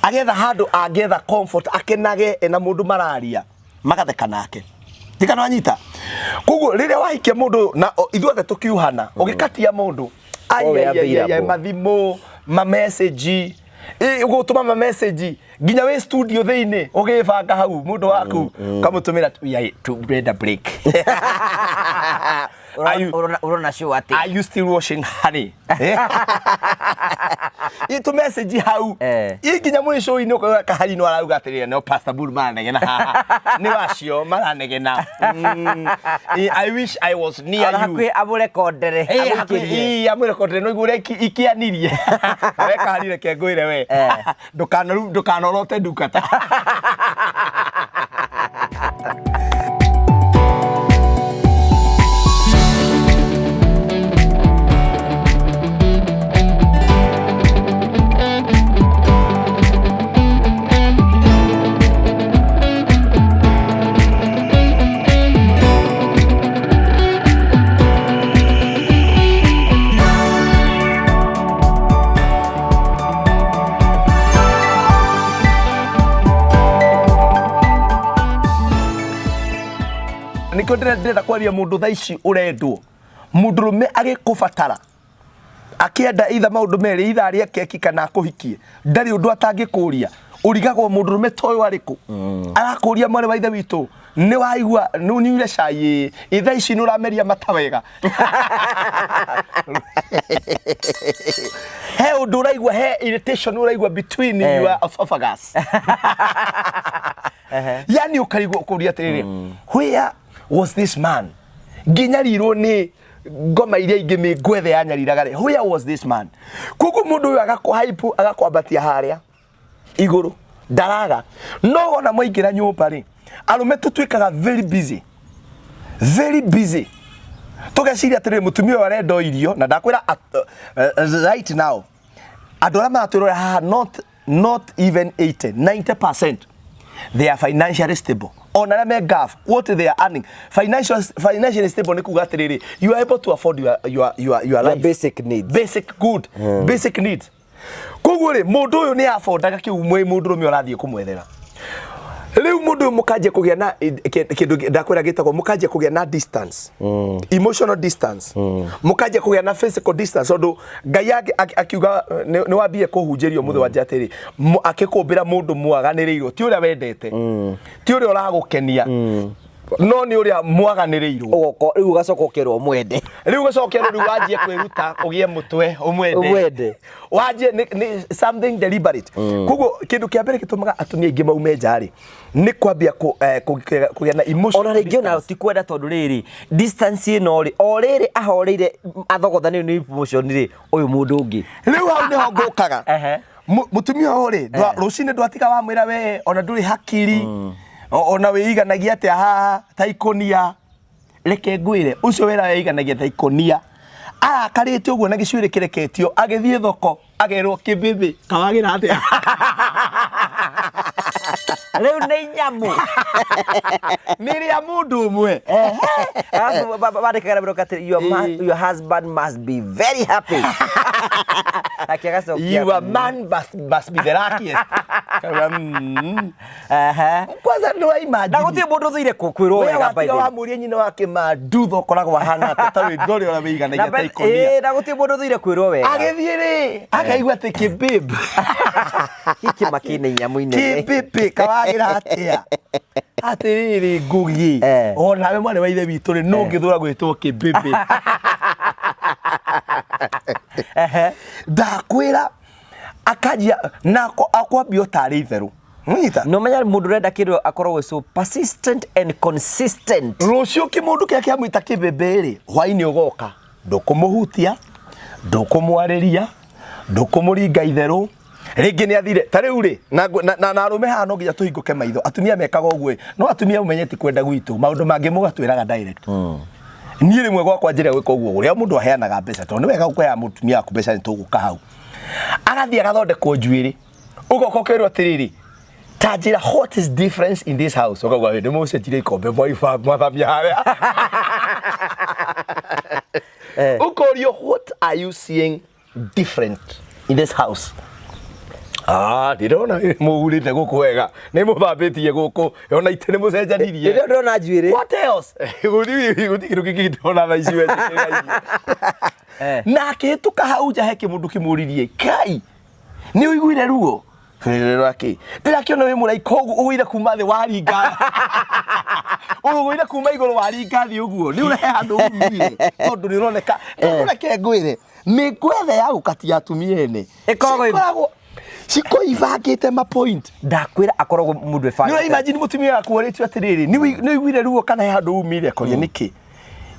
agĩetha handũ angĩetha comfort akenage na mũndũ mararia magatheka nake tika no anyita koguo rĩrĩa wahikia mũndũ na ithuothe tũkiuhana ũgĩkatia mũndũ ai mathimũ ma message ũgũtũma ma message nginya wĩ studio thĩinĩ ũgĩbanga hau mũndũ waku kamũtũmĩra turenda break urona show atĩ are you still washing honey itu message hau nginya mwĩ show-inĩ ũkaga kahari no arauga atĩrĩrĩ no Pastor Bull maranegena haha nĩ wacio maranegena I wish I was near you hakuhĩ amũrekondere amũrekondere no igũre ikianirie weka harire ke ngwĩre we ndũkanororote ndungata nikio ndĩrenda kwaria mũndũ thaa ici ũrendwo mũndũrũme agĩkũbatara akĩenda itha maũndũ merĩ itha arĩa keki kana akũhikie ndarĩ ũndũ atangĩkũria urigagwo mũndũrũme toyo arĩkũ arakũria mwari wa ithe witũ nĩ waigua nĩunyuire cai itha ici nĩ ũrameria mata wega he ũndũ ũraigua he irritation ũraigua between your esophagus yani ũkarigwo kũria atĩrĩrĩ where was this man nginyarirwo nĩ ngoma iria ingĩ mĩngwethe yanyariraga rĩ where was this man kugu mũndũ ũyũ agakũhaipu agakwambatia harĩa igũrũ ndaraga no ona mwaingĩra nyũmba rĩ arume tũtuĩkaga very busy tũgeciria atĩrĩrĩ mũtumia ũyũ arenda irio na ndakwĩra right now andũ arĩa maratwĩrora haha not even 90% they are financially stable on arĩa me gaf what they are earning financially stable nĩ kuga atĩrĩrĩ you are able to afford your life basic needs koguo rĩ mũndũ ũyũ nĩ afondaga kĩu mũndũrũme ũrathiĩ kũmwethera rĩu mũndũ mũkanjia kũgĩa na kĩndũ ndakwĩra gĩtagwo mũkanjia kũgĩa na distance emotional distance mũkanjia kũgĩa na physical distance tondũ Ngai akiuga nĩ wambie kũhunjĩrio mũthĩ wa njatĩrĩ akĩkũmbĩra mũndũ mwaganĩrĩirwo ti ũrĩa wendete ti ũrĩa ũragũkenia no nĩ ũrĩa mwaganĩrĩirwo rĩu ũgacoka ũkerwo mwende rĩu ũgacokerwo rĩu wanjie kwĩruta ũgĩe mũtwe ũmwende wanjie nĩ something deliberate koguo kĩndũ kĩa mbere gĩtũmaga atumia aingĩ maume nja rĩ nĩ kwambia kũgĩa na emotion ona rĩngĩ ona ti kwenda tondũ rĩrĩ distance ĩno rĩ o rĩrĩ ahoreire athogothanio nĩ emotion rĩ ũyũ mũndũ ũngĩ rĩu hau nĩho ngũkaga mũtumia ũyũ rĩ rũcinĩ ndwatiga wamwĩra we ona ndũrĩ hakiri ona wĩiganagia atĩa haha ta ikonia reke ngwĩre ũcio wĩra wĩiganagia ta ikonia arakarĩte ũguo na gĩcuĩrĩ kĩreketio agĩthiĩ thoko agerwo kĩmbĩmbĩ kawagĩra atĩa rĩu nĩ nyamũ nĩ rĩa mũndũ ũmwe bandĩkaga na atĩ your husband must be very happy your man must be the luckiest kwanza nĩ waimagine gũtirĩ mũndũ thũire kwĩrwo wega by the way wamũria nyina wake mandutho koragwo hana ta wĩ ndori ona wĩiganagia ta ikonia na gũtirĩ mũndũ thũire kwĩrwo wega agĩthiĩ rĩ akaigua atĩ kĩmbĩmbĩ gĩkĩ makĩnĩ nyamũ-inĩ kĩmbĩmbĩ kawagĩra atĩa atĩrĩrĩ ngugi onawe mwarĩ wa ithe witũ rĩ no ngĩthũra gwĩtwo kĩmbĩmbĩ ndakwĩra akanjia na akwambia ũtarĩ itherũ no menya mũndũ ũrenda kĩndũ akoragwo so persistent and consistent rũciũ kĩmũndũ kĩrĩa kĩamwĩta kĩmbĩmbĩ rĩ hwainĩ ũgoka ndũkũmũhutia ndũkũmwarĩria ndũkũmũringa itherũ rĩngĩ nĩ athire ta rĩu rĩ na arũme haha no nginya tũhingũke maitho atumia mekaga ũguo no atumia ũmenyeti kwenda gwitũ maũndũ mangĩ mũgatwĩraga direct niĩ rĩmwe gwakwa njĩra gwĩka ũguo ũrĩa mũndũ aheanaga mbeca tondũ nĩ wega gũkũheaga mũtumia waku mbeca nĩ tũgũka hau agathiĩ agathondekwo njuĩrĩ ũgoka ũkerwo atĩrĩrĩ ta njĩra what is difference in this house ũkauga nĩ mũcenjirie ikombe mwathamia harĩa ũkorio what are you seeing different in this house ndirona mũgurĩte gũkũ wega nĩ mũthambĩtie gũkũ ona itĩ nĩ mũcenjanirie rĩrĩa ndĩrona njuĩrĩ what else gũtirĩ kĩndũ kĩngĩ ndĩrona thaa ici na akĩhĩtũka hau nja he kĩmũndũ kĩmũririe kai nĩ ũiguire ruo ndĩrakĩona wĩ mũraika ũgũire kuma thĩ waringa ũgũire kuma igũrũ waringa thĩ ũguo nĩ ũrehe handũ umire tondũ nĩ ũroneka reke ngwĩre mĩngwethe ya gũkatia atumia ene ĩkoragwo ciko ivagĩte ma point ndakwĩra akoragwo mũndũ ebanga nĩ imagine mũtumia waku ũrĩtio atĩrĩrĩ nĩ ũiguire ruo kana he handũ umire akoria nĩkĩ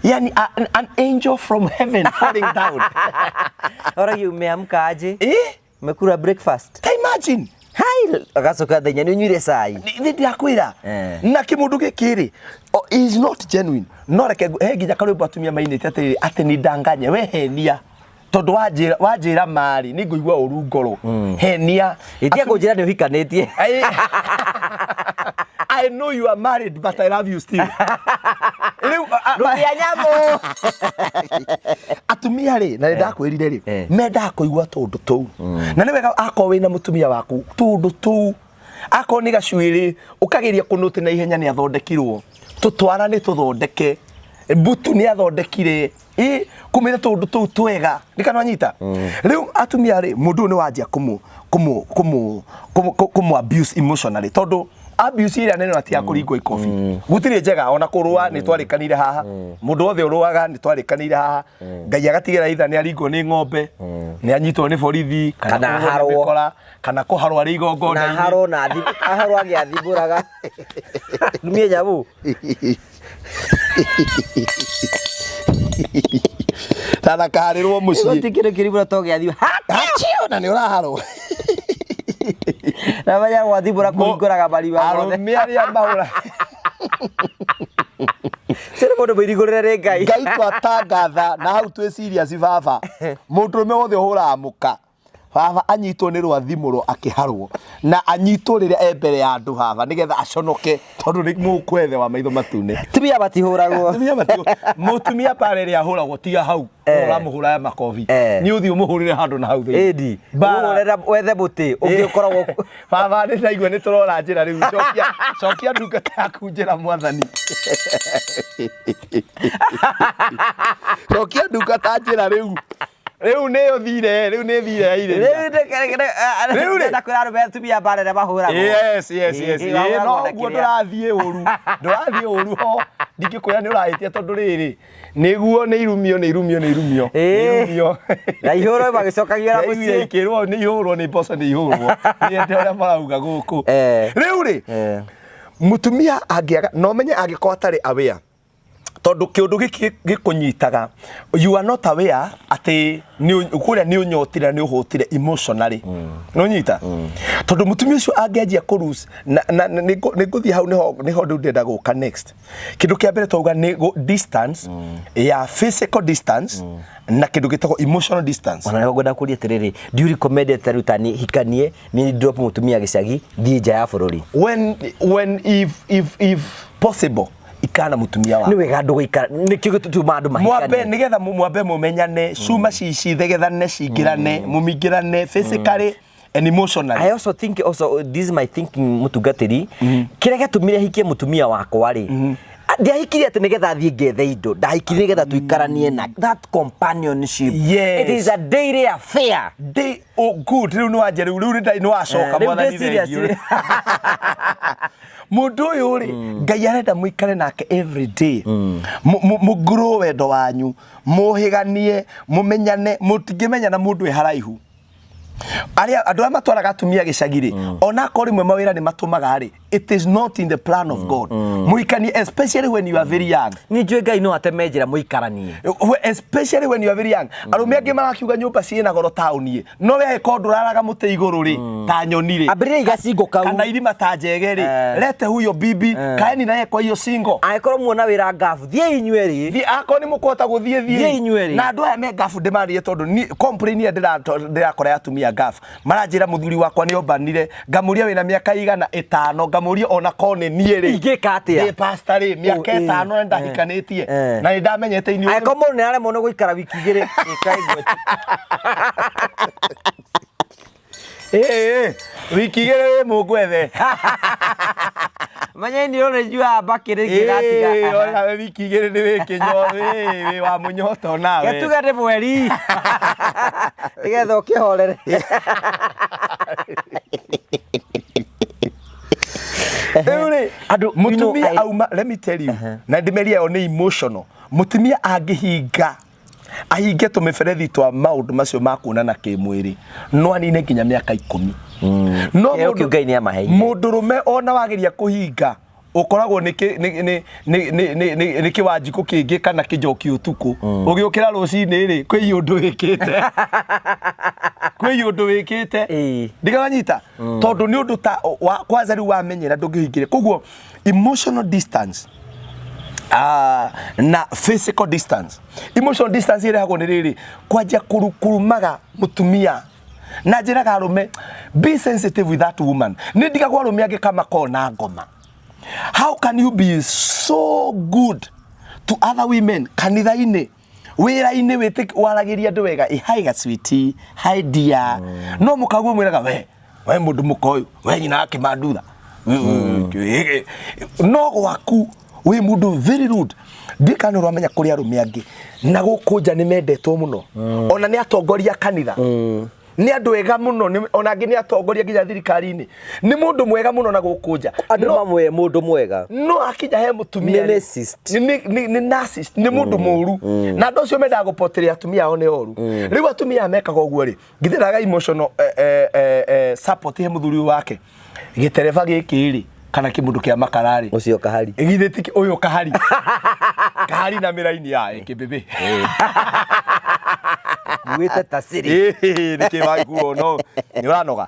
yani an angel from heaven falling down oragia umeamka aje mekura breakfast ta imagine hai agacoka thenya nĩ unyuire cai nĩ ndakwĩra na kĩmũndũ gĩkĩ is not genuine no reke he nginya karũmbo atumia mainĩte atĩrĩrĩ atĩ nĩ ndanganya wehenia tondu wanjira mari ni nguigwa uru ngoro henia itia kunjira ni uhikanĩtie I know you are married but I love you still rukia nyamu atumia ri na ndakwirire ri menda kuigwa tundu tuu na ni wega akoo wina mutumia waku tundu tuu akoo ni gacuiri ukageria kunuti na ihenya ni athondekirwo tutwarane tuthondeke Mbutu ni athondekire kumira tundu tu twega ndikana nyita riu atumia ri mundu ni wajia kumu abuse emotionally tondu abuse ira nene natia kuringwo ikofi gutire njega ona kurua ni twarikanire haha mundu othe uruaga ni twarikanire haha ngai agatigira itha ni aringwo ni ng'ombe ni anyitwo ni borithi kana harwo kana kuharwo ari igongona na harwo na harwo agiathiburaga mie nyabu tana karirwo muci utikire kiribura toge athi hachio na ni uraharo na baya wathibura kuinguraga bari ba aro miari ambahura sere mundu birigurire ngai twatangatha na hau twi serious baba mundu me wothe uhura amuka baba anyitwo ni rwathimuro akiharwo na anyitwo riria embere ya andu baba nigetha aconoke tondu ni mukwethe wa maitho matune tumia batihuragwo mutumia pale ria huragwo tia hau uramuhura ya makofi ni uthi umuhurire handu na hau thei edi umuhurira wethe buti ungikoragwo baba ni ndaigua ni turora njira riu cokia ndungata yaku njira mwathani cokia ndungata njira riu riu ne uthire riu ne thire ire riu ndakwira andu betumia barere bahura yes no guo ndurathie uru ho ndingikuya ni urahitia tondu riri niguo ni irumio na ihuro bagicokagia na mucie ikirwo ni ihuro ni bosa ni ihuro ni ende ora marauga guku riu ri mutumia angiaga no menye angikwa tari aware tondu kiundu gikunyitaga you are not aware ati ni kuria ni unyotira ni uhutire emotionally no nyita tondu mutumia ucio angianjia kurus na ni nguthia hau niho ndenda guka next kindu kia mbere twauga ni distance ya physical distance na kindu gitagwo emotional distance ona ngwenda kuria tiriri do you recommend that rutani hikanie ni drop mutumia gicagi thie nja ya bururi when if possible ikana mutumia wa ni wega ndu guikara nikio gitutuma andu mahikane nigetha mwambe mumenyane cuma cici thegethane cingirane mumingirane physically and emotionally. I also think this is my thinking mutungatiri kire gatumire hikie mutumia wakwa ri ndiahikirie ati nigetha thie ngethe indo ndahikirie nigetha tuikaranie na that companionship. Yes. It is a daily affair. Good riu ni wanje riu ni wacoka mwathani thengio mundu uyu ri ngai arenda muikare nake every day mugrow wendo wanyu muhiganie mumenyane mutingimenyana mundu e haraihu aria andu a matwaraga atumia gicagiri ona kori mwe mawira ni matumaga ri it is not in the plan of God muikanie especially when you are very young ni njue ngai no atemejera muikaranie especially when you are very young arumi angi marakiuga nyumba ciina goro taunie no we ko nduraraga muti iguru ri ta nyoni ri abire igacingo kau kana irima ta njege ri lete huyo bibi kaeni naye kwa hiyo single aikoro muona wira ngafu thie inywe ri thi akoni mukota guthie na andu aya me ngafu ndimarie tondu ni complain ndira kora atumia ngafu maranjira muthuri wakwa ni ombanire ngamuria wina miaka igana 5 ngamuria ona kone nie ri igika atia ni pastor ri miaka 5 ndahikanitie na ni ndamenyete ini aiko mundu ni ale muno guikara wiki igiri ikaigwe wiki igiri mugwethe manye ni ole jua bakire gigatiga ona wiki igiri ni wikinyo we wa munyoto nawe getuga ndi mweri igetha ukihorere adu mutumia auma let me tell you na ndimeria one emotional mutumia angihinga ahinge tumiberethi twa maundu macio makuonana kimwiri no anine nginya miaka 10 no ngai ni amaheire mundurume ona wageria kuhinga ukoragwo ni kiwanjiko kingi kana kijoki utuku ugiukira rucini ri kwi undu wikite ndiganyita tondu ni undu ta kwanza ri wamenyera ndungihingire koguo emotional distance na physical distance. Emotional distance ire hago ni riri kwanja kurumaga mutumia na njira garume be sensitive with that woman ni ndiga kwa rume agikama kona ngoma. How can you be so good to other women kanitha-ini wira-ini wite waragiria ndu wega hi ga sweetie hi dear no mukaguo mwiraga we mundu mukoyu we nyina akimandutha no gwaku we mundu very rude ndikano ramenya kuri arume angi na gukunja ni mendetwo muno ona ni atongoria kanitha ni andu ega muno ona angi ni atongoria nginya thirikari-ini ni mundu mwega muno na gukunja andu mamwe mundu mwega no akija he mutumia ni narcissist ni narcissist ni mundu muru na andu cio mendaga gupoteria atumia ao ni oru riu atumia mekaga uguo ri ngithiraga emotional support he muthuri wake gitereva giki ri kana kimundu kia makarari ucio kahari igitheti uyu kahari kahari na miraini ya kibebe kuite tasiri nikibai kuo no ni uranoga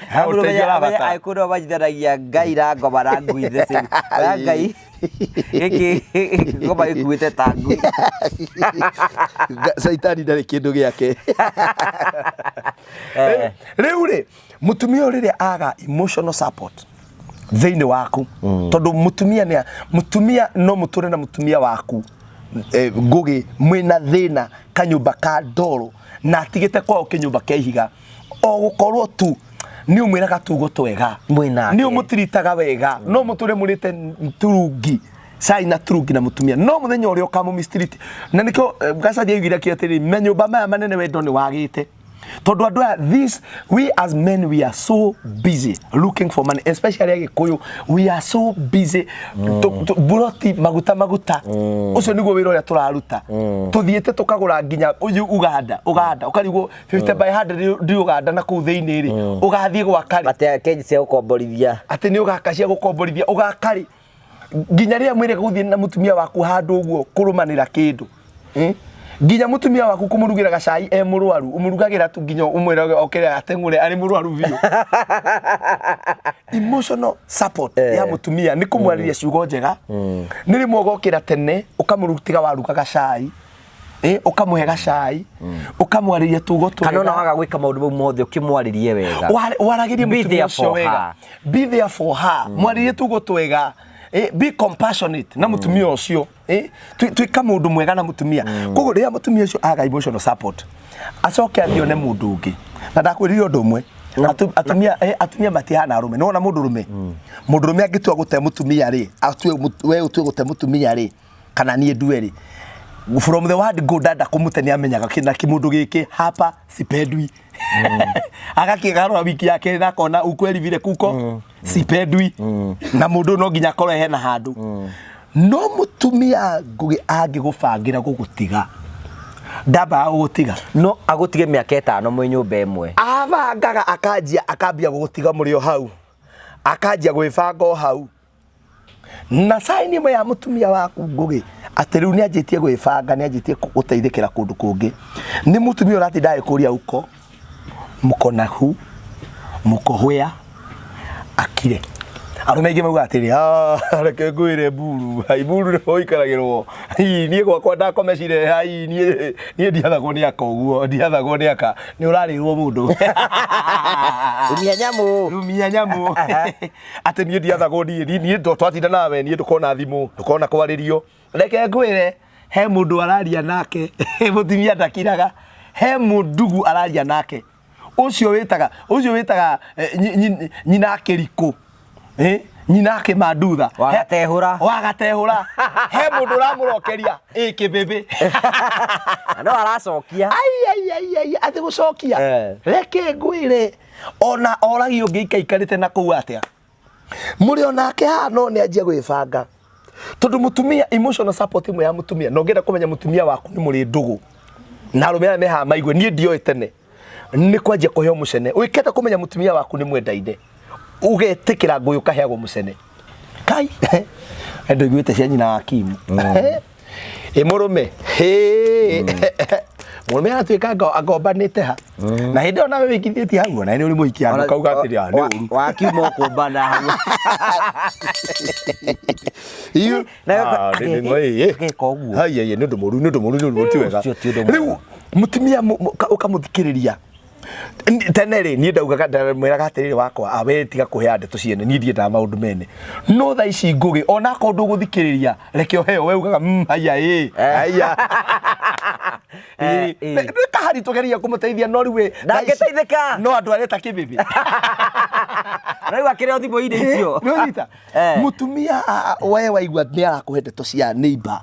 ha utegira bata ai kuno bajitharagia ngai ra ngoma ra nguithe se ngai iki ngoma ikuite tangu saitani ndari kindu giake riu ri mutumia uriria aga emotional support thiini waku tondu mutumia no muture na mutumia waku ngugi mwina thina kanyumba ka ndoro na atigite kwao kinyumba kia ihiga o gukorwo tu ni umwiraga tugo twega ni umutiritaga wega no muture murite turungi sai na turungi na mutumia no muthenya uria ukamu street na nikio gacadia igira kiatiri menyumba maya manene wendo ni wagite tondu andu this we as men we are so busy looking for money especially agikuyu we are so busy buroti maguta ucio niguo wira uria turaruta tuthiete tukagura nginya uyu Uganda ukarigwo 50 by 100 ndi Uganda na ku thiini ri ugathie gwakari ate Kenya cia gukomborithia ati ni ugakacia gukomborithia ugakari nginya ria mwire guthie na mutumia waku handu uguo kurumanira kindu nginya mutumia waku kumurugira gacai murwaru umurugagira tu nginya umwira okere atengure ari murwaru biu emotional support ya mutumia ni kumwariria ciugo njega ni rimwe gokira tene ukamurutiga waruga gacai ukamuhe gacai ukamwariria tugo twega kana ona waga gwika maundu mau mothe ukimwaririe wega waragiria mutumia ucio wega be there for her mwaririe tugo twega be compassionate na mutumia ucio twika mundu mwega na mutumia kogo ria mutumia ucio aga emotional support acoke athione mundu ungi na ndakwirire undu umwe atumia matihana arume no na mundu rume angitua gute mutumia ri we utue gute mutumia ri kana nie ndue ri from the word go dada kumuteni amenyaga kina kimundu giki hapa sipendwi agakigarura wiki yake na kona ukweli vile kuko sipendwi na mundu no nginya korwo hena handu no mutumia ngugi angi gubangira gugutiga ndaba gugutiga no agutige miaka 5 mwe nyumba imwe abangaga akambia gugutiga muri o hau akajia gwibanga hau na saini mwe ya mutumia waku ngugi atiriu ni ajitie gwibanga ni ajitie guteithikira kundu kungi ni mutumia urati ndae kuria uko mukona hu mukohwea akire arume ingi mauga atiri reke ngwire buru buru ni hoikaragirwo nie gwakwa ndakomecire nie ndiathagwo ni akoguo ndiathagwo ni aka ni urarirwo mundu rumia nyamu ati nie ndiathagwo nie twatinda nawe nie ndukona thimu ndukona kwaririo reke ngwire he mundu araria nake mutumia ndakiraga he mundugu araria nake ucio witaga nyina kiriko nyina kimadutha wagatehura he mundu ramurokeria kibebe no aracokia ai ati gucokia reke ngwire ona oragio ngikaikarite na kuu atia muri onake hano ni anjia gwibanga tondu mutumia emotional support imwe ya mutumia no ngenda kumenya mutumia waku ni muri ndugu na rumea meha maigwe nie ndio tene ni kwanjia kuheo mucene wiketa kumenya mutumia waku ni mwendaine ugetikira nguyu kaheagwo mucene kai endo igwite cia nyina Hakimu murume murume atwika agombanite ha na hindi ona we wikithiti hau na ni uri muhiki andu kauga atiri ni uru Hakimu kumbana hau iyo na ngoi hai ni ndu muru ti wega riu mutumia ukamuthikiriria tenere ni ndaugaga mwiraga atiriri wakwa awe tiga kuhea ndeto ciene ni ndienda maundu mene no tha ici ngugi ona ko ndu guthikiriria reke oheo we ugaga haya haya ka hari tugeria kumuteithia no riwe ndangiteithika no andu areta kibibi raiwa akire thimo ine icio no rita mutumia we waigua ni arakuhe ndeto cia neighbor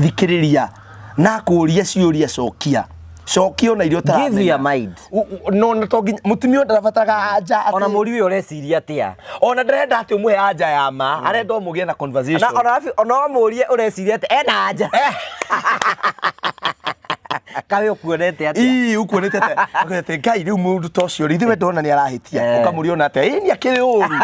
thikiriria na kuria ciuria cokia na irio ta give your mind no na to mutumia ndarabataraga anja ona muri we ureciria atia ona ndirenda ati umuhe anja ya ma arenda umugie na conversation ona murie ureciria ati ena anja kawe ukuonete atia ukuonete ate ngai riu mundu tocio rithiwe ndona ni arahitia ukamuriona ate ni akiri uru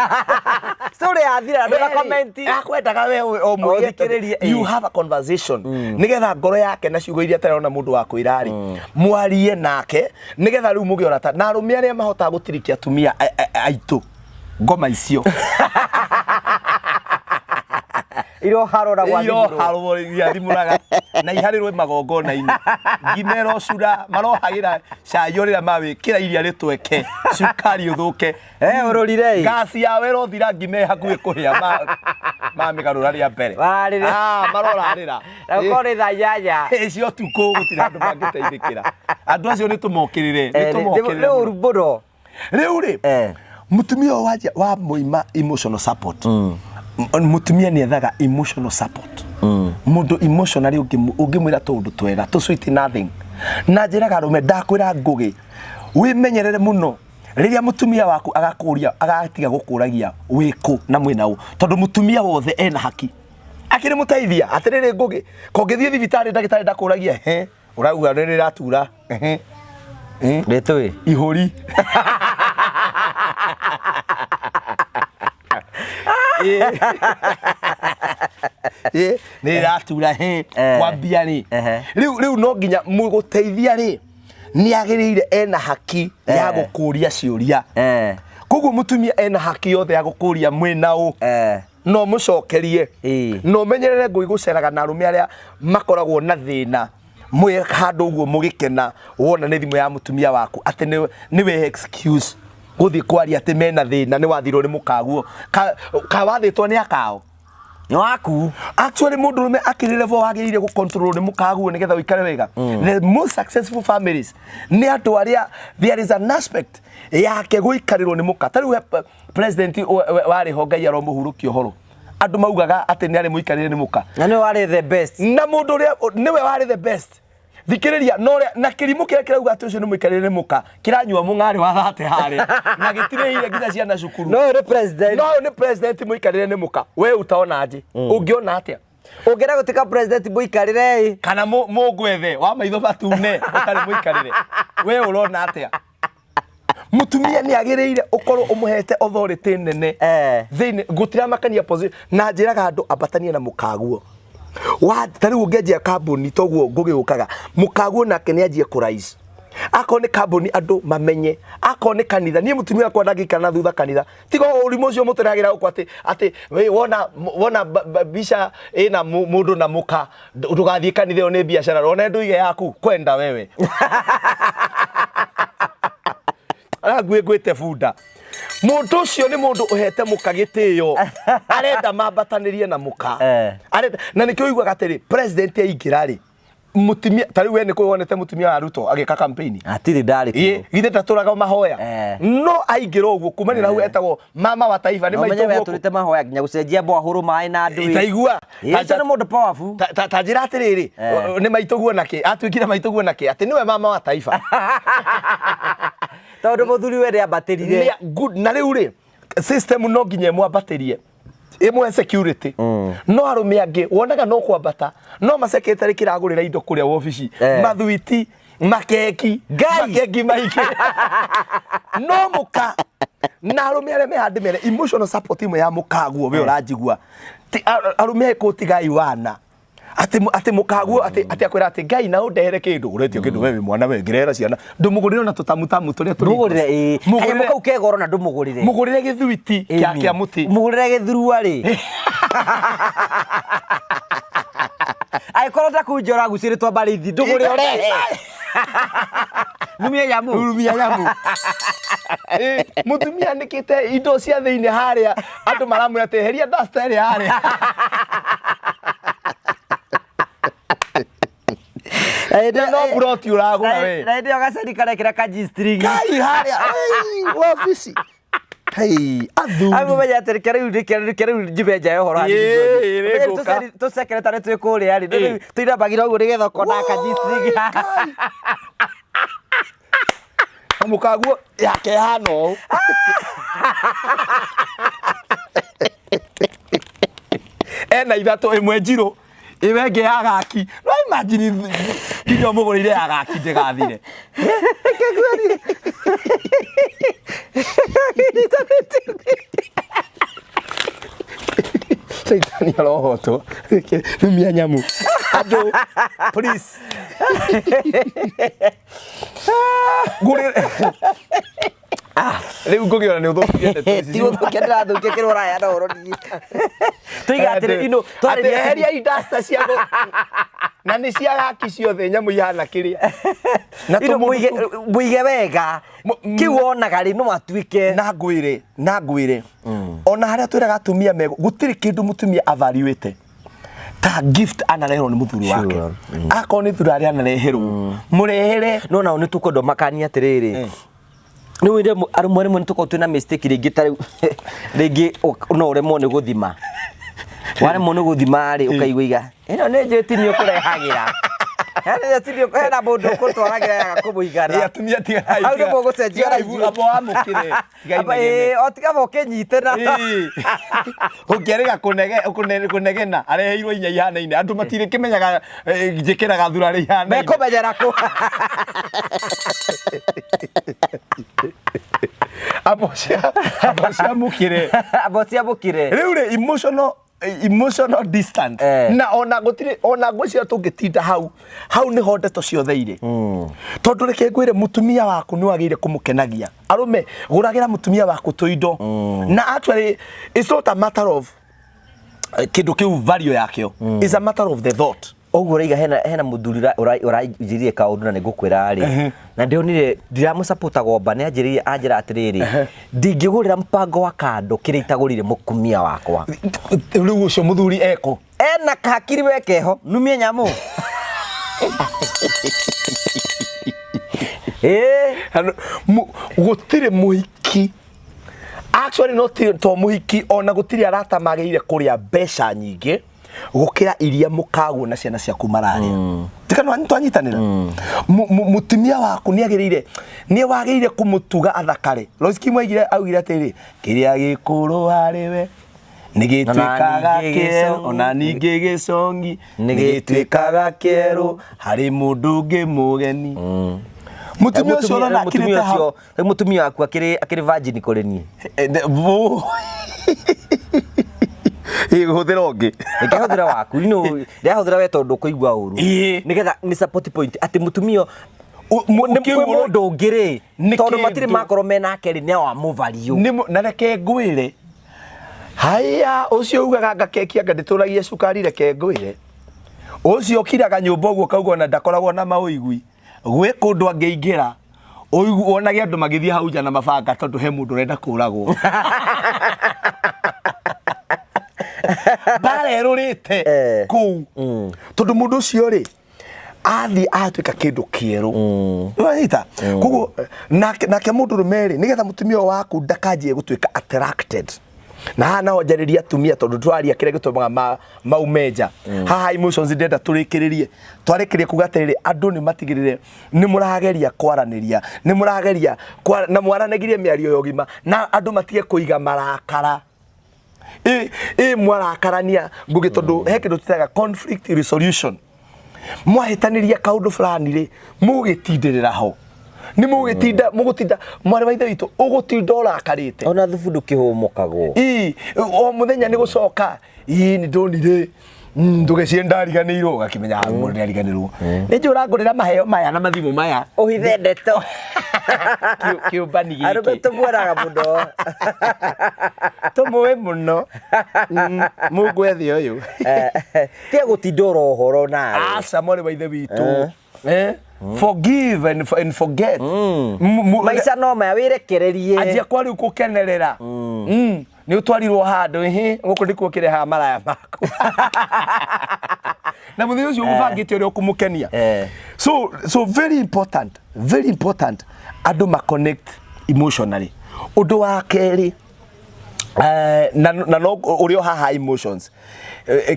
story athira ndona comment akwendaga we o muthikiririe you have a conversation nigetha ngoro yake na ciugo iria atarona mundu wa kuirari mwarie nake nigetha riu mugiora ta na arumia aria mahota gutirikia atumia aitu ngoma icio iro harora ya thimuraga na iharirwe magongona ini ngimero cura marohagira cayorira mawe kira iria ritweke cukari uthuke urorire gasi ya wero thira ngime hakuhe kuhia migarura ria mbere marorarira ukore thayaya icio tuko gutira andu mangiteithikira andu acio ni tumokirire riu ruburo riu ri mutumia wa muima emotional support mutumia ni ethaga emotional support mundu emotionally ungimwira tundu twega to sweet nothing na njiraga rume ndakwira ngugi wimenyerere muno riria mutumia waku agakuria agatiga gukuragia wiku na mwina u tondu mutumia wothe ena haki akiri muteithia atiriri ngugi kongithie thibitari ndagitari ndakuragia urauga ni riratura retwe ihuri ni ratura kwambia ni riu no nginya muguteithia ri ni agirire ena haki ya gukuria ciuria koguo mutumia ena haki yothe ya gukuria mwina u no mucokerie no menyerere ngui guceraga na arume aria makoragwo na thina mwe handu uguo mugikena wona ni thimu ya mutumia waku ati ni we excuse guthi kwaria ati mena thina ni wathirwo ni mukaguo ka wathitwo ni akao ni waku actually mundu rume akirire vo wagirire gu control ni mukaguo nigetha uikare wega the most successful families ni andu aria there is an aspect yake guikarirwo ni muka tari president wari hongai aro muhurukio horo andu maugaga ati ni ari muikarire ni muka na ni wari the best na mundu ria niwe wari the best thikiriria no na kirimu kira kirauga ati ucio ni muikarire muka kiranyua mungari wa thate hari na gitireire nginya ciana cukuru no ni president muikarire ni muka we utaona aje ungiona atia ungira gutika president muikarire kana mugwethe wa maitho batune utari muikarire we urona atia mutumia ni agirire ukorwo umuhete authority nene thini gutira makania position na njiraga andu abatania na mukaguo wa tari ungeje kambuni toguo ngugiukaga mukaguo nake ni ajie kurais ako ni kambuni andu mamenye ako ni kanitha ni mutumia kwa ndagika na thutha kanitha tigo urimo ucio mutiragira uko ati we wona bisha ina mundu na muka ndugathie kanitha yo ni biashara rona nduige yaku kwenda wewe gwete funda mundu ucio ni mundu uhete muka gitio arenda mambatanirie na muka arenda na nikio uiguaga atiri president aingirari mutumia tari we ni ko wonete mutumia wa Ruto agika campaign atiri ndari githe taturaga mahoya no aingira uguo kumani na hu etagwo mama wa taifa ni maito uguo turite mahoya nginya gucenjia mbo huru mai na ndu itaigua acha ni mundu powerful tajira atiriri ni maito guo nake atwikire maito guo nake ati niwe mama wa taifa tondu muthuri we ria baterire good na riu ri system no nginya mwabaterie imwe security no arume ange wonaga no kwambata no masekretari kiragurira indo kuria ofici mathwiti makeki maiki no muka na arume aria mehandi mere emotional support imwe ya mukaguo we uranjigua arume ko tigai wana ati mukaguo ati akwira ati ngai na undehere kindu uretio kindu wewe mwana we ngirera ciana ndumugurire na tutamutamu turia mugurire mugurire kau kegoro na ndumugurire mugurire githwiti kia muti mugurire githurua ri Aikorwo ta kunjora guciritwo barithi ndugure orehe. Numia nyamu. Numia nyamu. Mutumia nikite indo cia thiini haria andu maramwira teheria duster iri haria. No broti uragura we. Na ndio gacani karekera kajistring. Kai haria. Ofisi. Hey, athuri. Abo baya terekera riu jibeja yo horo hani. Tu secretary tu kuri ari. Tuira bagira ugu rigetha kona kajistring. Mukaguo yake hano. Ena ithatu imwe njiro iwenge ya gaki. No imagine kinyo mugurire ya gaki ndigathire. Saitani arohoto. Numia nyamu. Ado, please. Gure. Riu ngugiona ni uthukiete ti uthukiete athukia kirora ya no rodi. Tuigatire ino twareria industry ciago. Na ni cia gaki ciothe nyamu ihana kiria. Na muige wega. Kiwonaga ri no matuike. Na ngwire. Ona haria twiraga atumia mego gutiri kindu mutumia avaluate. Ta gift anareherwo ni muthuri wake. Akon ni thuri aria anareherwo. Murehere no na ni tukondo makani atiriri. Ni winde arumwe ni tuko twina mistake ringi tari ringi no uremwo ni guthima. Ware mo ni guthima ri ukaigwa iga. Ino ni njitini ukurehagira. Hana tinio hena mundu kutwaragira ya kumuigana. Ya tumia tiga hai. Au ndio gucenjia raivu abo amukire. Otiga boke nyitena. Ukierega kunegena areheirwo inya ihana ine andu matire kimenyaga njikiraga thurari ihana. Mekumenyera ku. Abocia mukire. Abocia mukire. Riu ri emotional distant na ona gutire ona ngwicia tungitinda hau ni ho ndeto ciothe ire tondu reke ngwire mutumia waku ni wagire kumukenagia arume guragira mutumia waku tuindo na actually it's not a matter of kindu kiu value yakio it's a matter of the thought. Oguo reiga hena muthurira urajiririe kaundu na nigukwira ari na ndionire ndiramu support gomba ni anjiririe anjira atiriri ndingigurira mpango wa kando kire itagurire mukumia wakwa riu ucio muthuri eko ena kahakiri wekeho numia nyamu gutire muhiki actually not to muhiki ona gutire arata magirire kuria mbeca nyingi gukira iria mukagu na ciana ciaku mararia tikano anyitanira mutumia waku ni agirire ni wagirire kumutuga athakare Roski Mwaigire augire atiri kiria gikuru hariwe nigitwikaga kieru ona ningi gicongi nigitwikaga kieru hari mundu ungi mugeni mutumia ucio rona kirite hau mutumia waku akiri virgin kuri ni huthira ungi ikihuthira waku ino ndiahuthira we tondu kuigwa uru nigetha ni support point ati mutumia mundu ungiri tondu matiri makoro mena akeri ne wa muvario na reke ngwire haya ucio ugaga ngakekia ngandituragia cukari reke ngwire ucio kiraga nyumba uguo kaugwa na ndakoragwo na mauigui gwe kundu angiingira uigu onage andu magithia hau jana mabanga tondu he mundu renda kuragwo barerurite ku tondu mundu ucio ri athi atuika kindu kieru wanyita kugo nake mundu rumeri nigetha mutumia waku ndakanjie gutuika attracted na na ojariria tumia tondu twaria kire gitumaga maumeja haha emotions ndenda turikiririe twarikirie kugatirire andu ni matigirire ni murageria kwaraniria ni murageria na mwaranagirie miario yogima na andu matige kuiga marakara mwarakarania ngugi tondu he kindu tutaga conflict resolution mwahitaniria kaundu fulani ri mugitindirira ho ni mugutinda mwari wa ithe witu ugutinda urakarite ona thubu ndukihumukagwo o muthenya ni gucoka ni ndonire Tugecienda riganirwo gakimenya mundu ni riganirwo. Ni njura ngurira maheo maya na mathimu maya. Uhithe ndeto. Kiumbani giki. Arume tumweraga muno. Tumwe muno. Mugwethi uyu. Tia gutindora uhoro nawe. Asa mori wa ithe witu. Forgive and forget. Maisha no maya wirekererie. Ajia kwari ukukenerera. Ni utwarirwo handu guku ndikuo kireha maraya maku. Na muthi ucio ubangite uri ukumukenia. So very important andu ma connect emotionally. Undu wa keri na no uri o haha emotions.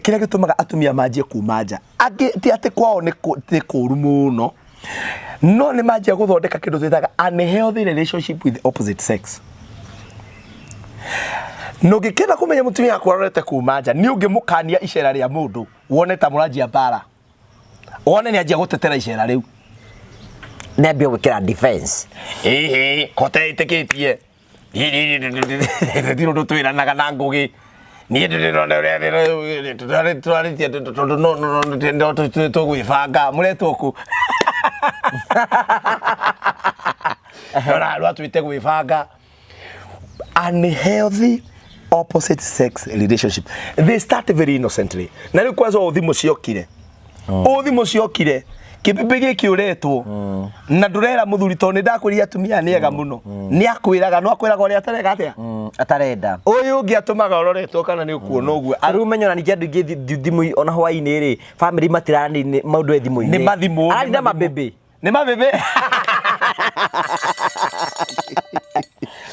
Kira gitumaga atumia manjie kumaja. Angi ti ati kwao ni kuru muno. No ni manjie guthondeka kindu twitaga unhealthy relationship with the opposite sex. No gikena kumenya mutumia akwarorete kumanja ni ungimukania icera ria mundu wone ta muranjia bara wone ni anjia gutetera icera riu nambia gwikira defense kote itekitie ndiro ndo twiranaga na ngugi ni ndiro tugwibanga muretwo ku ora twite gwibanga unhealthy opposite sex relationship. They start very innocently. Na ni kwazo uthimo ciokire. Uthimo ciokire. Kibibigi kiuretwo. Na ndurera muthuri to ni ndakwiria atumia ni ega muno. Ni akwiraga no akwiraga uri atarega atia. Atarenda. Uyu ungi atumaga uroretwo kana ni ukuona uguo. Aru menyona ni kindu ngi thimu ona hwaini ri family matirani maundu ethimu ini. Ni mathimu. Ari na mabebe. Ni mabebe.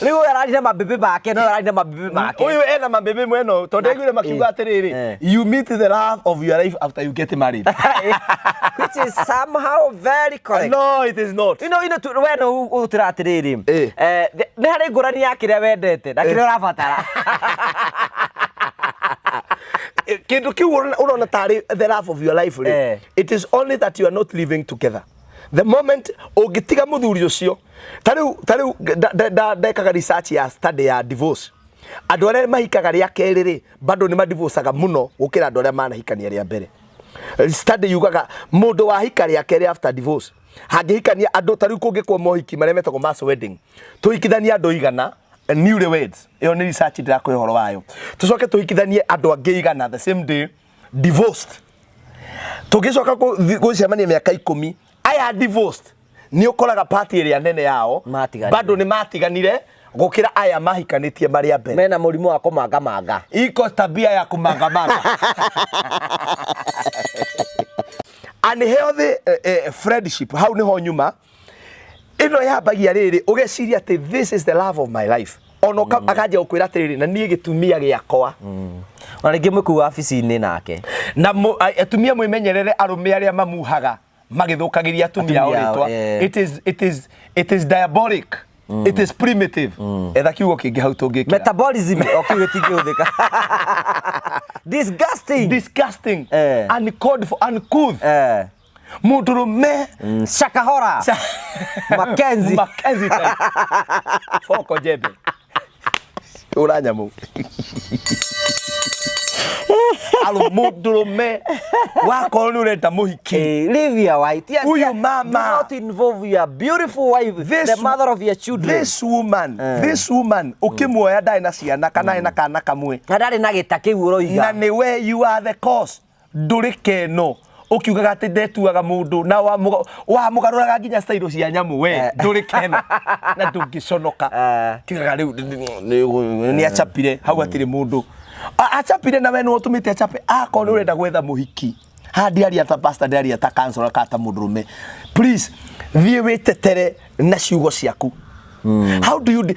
Riu arari na mabebe make no arari na mabebe make. Uyu ena mabebe mweno to ndegwire makiuga atiriri. You meet the love of your life after you get married. Which is somehow very correct. No, it is not. You know weno utira atiriri. Ni hari ngurani ya kiria wendete na kiria urabatara. Kindu kiu urona tari the love of your life. It is only that you are not living together. The moment ugitiga muthuri ucio tariu ndekaga research ya study ya divorce andu aria mahikaga ria keriri bado ni madivorcaga muno gukira andu aria manahikania ria mbere. Study yugaga mundu wa hika ria keri after divorce hangihikania andu tariu kungikwo mohiki maria metagwo mass wedding tuhikithania andu igana newlyweds iyo ni research ndirakwĩ horo wayo tucoke tuhikithanie andu angi igana the same day divorced tugicoka gucemania miaka 10 aya divorced ni ukoraga party ria nene yao bado ni matiganire gukira aya mahikanitie maria mbere mena murimu wa kumanga manga iko tabia ya kumanga manga unhealthy friendship how ni ho nyuma ino yabagia riri ugeciria ati this is the love of my life ono akaje ukwira atiriri na nie gitumia giakwa ona ringi muku office-ini nake na atumia mwimenyerere arume aria mamuhaga magithukagiria atumia oritwa it is diabolic. It is primitive. Etha kiugo kingi hau tungikira metabolism okiugo tingiuthika disgusting uncalled for uncouth mudurume shakahora Mackenzie foko jebe uranyamu alo mudurume wako ni urenda muhiki live your wife uyu mama do not involve your beautiful wife the mother of your children this woman ukimwoya ndai na ciana kana ina kana kamwe ndari na gita kiu uroiga na ni we you are the cause ndurikeno ukiugaga ati ndetuaga mundu na wa mugaruraga nginya style cia nyamu we ndurikeno na ndungiconoka kigaga riu ni achapire hau atiri mundu achapire na we no utumite achape akona urenda gwetha muhiki hadi ari ata pastor ari ata counselor kata mundurume please thie witetere na ciugo ciaku how do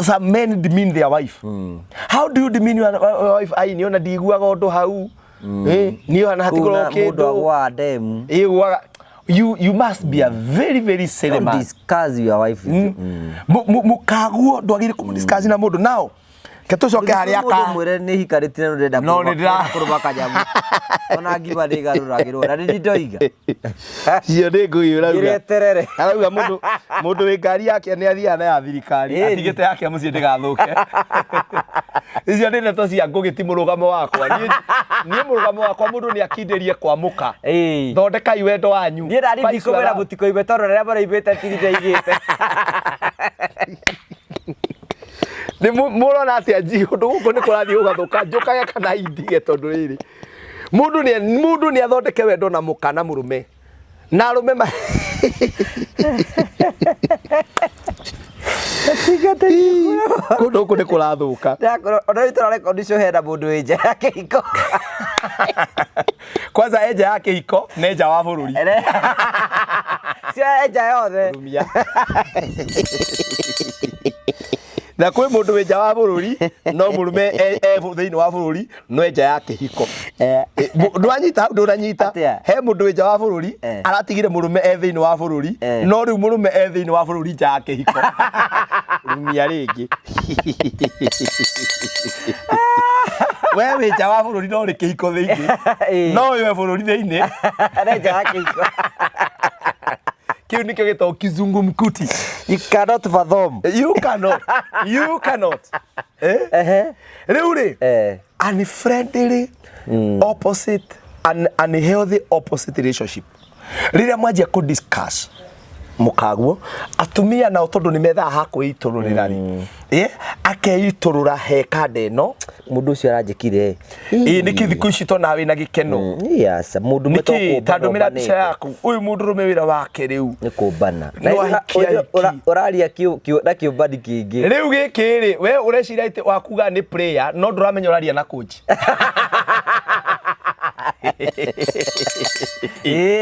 some men demean their wife how do you demean your wife ai niona ndiguaga undu hau niyo hana hatigoro kindu you must be a very silly man. Discuss your wife mukaguo ndwagire kumdiscuss na mundu now Ketucoke haria ka. Mwere ni hikariti na ndenda No, nindira- kuruba kanyamu. Ona ngiba ni garuragirwo na ni ndoiga. Cio nĩ ngũi ũrauga. Gireterere. Arauga mũndũ wĩ ngari yake nĩ athiaga na ya thirikari atigĩte yake mũciĩ ndĩgathũke. Icio nĩ ndeto cia ngũgĩ ti mũrũgamo wakwa. Niĩ mũrũgamo wakwa mũndũ nĩ akindĩrie kwamũka. Thondekai wendo wanyu. Niĩ ndarindi kũmera mũtiko ibe tondũ rĩrĩa maraibĩte tigithia igĩte. Nĩ mũrona atĩa ũndũ gũkũ nĩ kũrathiĩ gũgathũka njũkage kana indige tondũ rĩrĩ. Mũndũ nĩ athondeke wendo na mũka na mũrũme. Na arũme kũndũ gũkũ nĩ kũrathũka. Ona nĩtũrare condition hena mũndũ wĩ nja ya kĩhiko. Kwanza enja ya kĩhiko nĩ nja wa bũrũri. Cio enja yothe. Na kwĩ mũndũ wĩ nja wa bũrũri no mũrũme thĩinĩ wa bũrũri no enja ya kĩhiko. Ndũranyita he mũndũ wĩ nja wa bũrũri aratigire mũrũme thĩinĩ wa bũrũri no rĩu mũrũme thĩinĩ wa bũrũri nja ya kĩhiko. Rumia rĩngĩ. We wĩ nja wa bũrũri no rĩ kĩhiko thĩinĩ no wĩ bũrũri thĩinĩ nja ya kĩhiko. Kĩu nĩkĩo gĩtagwo kizungumkuti. You cannot fathom. You cannot. Rĩu rĩ unfriendly opposite unhealthy opposite relationship. Rĩrĩa mwanjia ku discuss mukaguo atumia nao tondu ni methaa ha kwĩitũrũrĩra rĩ akeitũrũra he kanda ĩno mũndũ ũcio aranjĩkire nĩ kĩthikũ ici tona wĩna gĩkeno yes mũndũ metoko tondũ mĩra mbica yaku ũyũ mũndũ rũme wĩra wake rĩu nĩ kũmbana ũraria na kĩũmbani kĩngĩ rĩu gĩkĩ rĩ we ũreciria atĩ wakuga nĩ player no ndũramenya ũraria na coach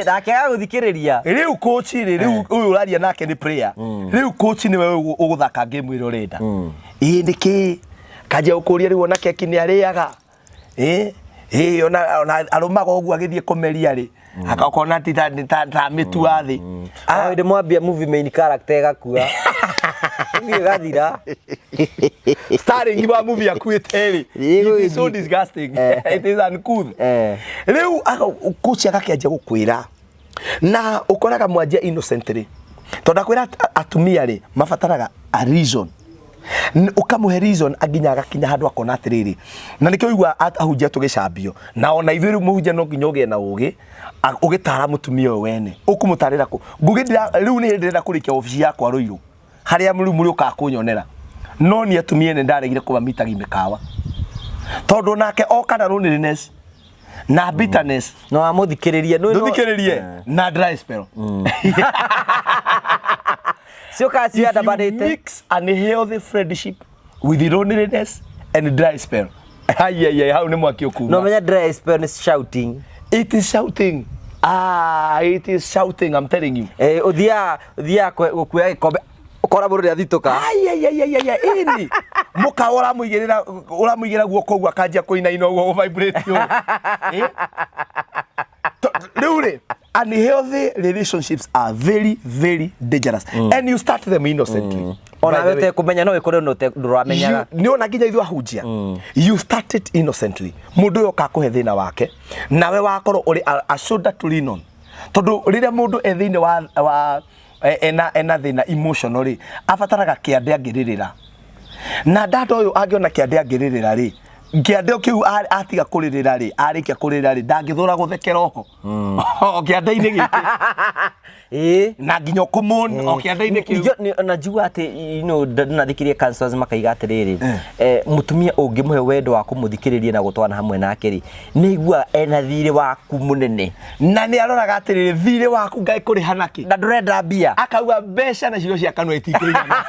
ndakĩaga gũthikĩrĩria rĩu coach rĩ rĩu ũyũ ũraria nake nĩ player rĩu coach nĩwe ũgũthaka game ĩrĩa ũrenda nĩkĩ kanjia gũkũria rĩu ona keki nĩ arĩaga ona arũmaga ũguo agĩthiĩ kũmeria rĩ akakona ti ta mĩtua thĩ ndĩ mwambia movie main character ĩgakua gathira starring wa movie akuĩte rĩ it is so disgusting it is uncouth rĩu coach agakĩanjia gũkwĩra na ũkoraga mwanjia innocently tondũ akwĩra atumia rĩ mabataraga a reason ukamuhe reason aginya agakinya handũ akona atĩrĩrĩ na nĩkĩo igua ahunjia tũgĩcambio na ona ithuĩ rĩu mũhunjia no nginya ũgĩe na ũgĩ ũgĩtara mũtumia ũyũ wene ũkũmũtarĩra kũ ngũgĩ rĩu nĩ ndĩrenda kũrĩkia ofici yakwa Rũirũ harĩa rĩu mũrĩũkaga kũnyonera no nĩ atumia nĩ ndaregire kũmamitagi mĩkawa tondũ nake okana loneliness na bitterness no amũthikĩrĩrie ndũthikĩrĩrie na dry spell mix unhealthy friendship with loneliness and dry spell. Hau nĩ mwaki ũkuma. No menya dry spell is shouting. It is shouting. It is shouting, I'm telling you. Uthia gũkuoya gĩkombe ũkora mũndũ nĩathitũka. Ini mũka ũramũigĩra guoko ũguo akanjia kũinaina ũguo vibrate rĩu rĩ unhealthy relationships are very very dangerous and you start them innocently ona wewe kumenya no ikore no nduramenyaga ni ona nginya ithu ahunjia you started innocently mundu uyo kakuhe thina wake nawe wakorwo uri a shoulder to lean on tondu rĩrĩa mundu thĩinĩ wa ena thina emotionally abataraga kĩande angĩrĩrĩra na dada uyu angiona kĩande angĩrĩrĩra rĩ kĩande kiu atiga kũrĩrĩra rĩ arĩkia kũrĩrĩra rĩ ndangĩthũra gũthekera oho kĩande-inĩ gĩkĩ na nginya kũmũn kĩande-inĩ kĩu na njigua atĩ nathikĩrie counselors makaiga atĩrĩrĩ mũtumia ũngĩmũhe wendo wa kũmũthikĩrĩria na gũtwana hamwe nake rĩ nĩigua ena thirĩ waku mũnene na nĩ aroraga atĩrĩrĩ thirĩ waku ngai kũrĩha naki na ndũrenda mbia akauga mbeca na cigo cia kanua itingĩigana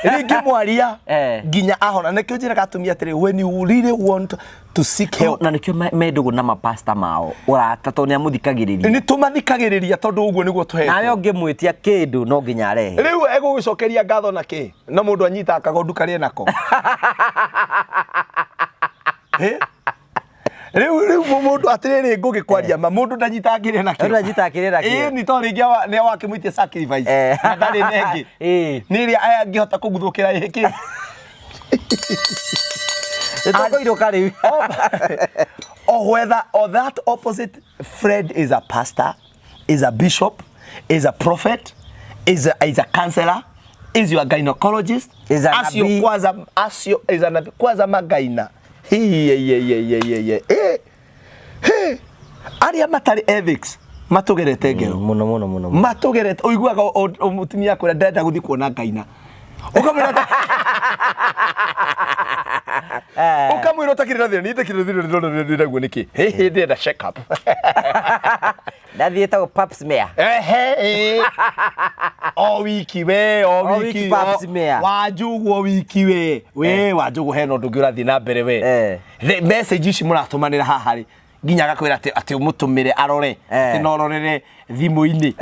rĩngĩ mwaria nginya ahona nĩkĩo njĩraga atumia atĩrĩ when you really want to seek help na nĩkĩo mendũgũ na mapasta mao ũrata tondũ nĩamũthikagĩrĩria nĩ tũmathikagĩrĩria tondũ ũguo nĩguo tũhetwo nawe ũngĩmwĩtia kĩndũ no nginya arehe rĩu egũgĩcokeria ngatho na kĩ na mũndũ anyitaga kagondu karĩa nako Riu mundu atiriri ngugi kwaria ma mundu ndanyitangire na kio. Ndanyitangire na kio. Ni to ringi ne wakimwitie sacrifice. Na ndari nengi. Ni ri aya ngihota kuguthukira hiki. Etokoiroka riu. Or whether or that opposite friend is a pastor, is a bishop, is a prophet, is a counselor, is your gynecologist, is a nabii, is a nabii kwanza magaina. Aria matari ethics matugerete ngero muno matugerete uiguaga mutumia kwira ndenda guthi kuona ngaina ukamwira utakirira thina nitakirira thina ndiraguo niki he ndenda check up ndathie ta pap smear o wiki pap smear wanjugu o wiki we wanjugu he no ndungi urathi na mbere we message ici muratumanira haha ri nginya gakwira ati umutumire arore ati no rorere thimu-ini.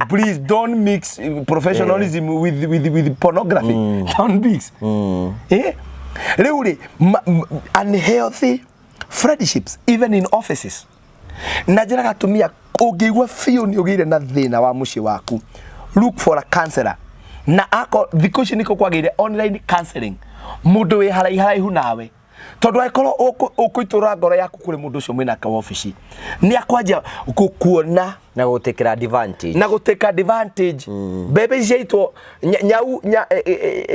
Please don't mix professionalism with pornography. Don't mix. Really, unhealthy friendships, even in offices. Najira gatumia ugigwa fio ni ugire na thina wa muci waku. Look for a counselor. Na ako thikuci niko kwagire online counseling. Mundu wi haraihu nawe. Tondu aikoro ukuitura ngoro yaku kuri mundu ucio mwina ka office ni akwanja kukuona na gutekera advantage bebe ciaitwo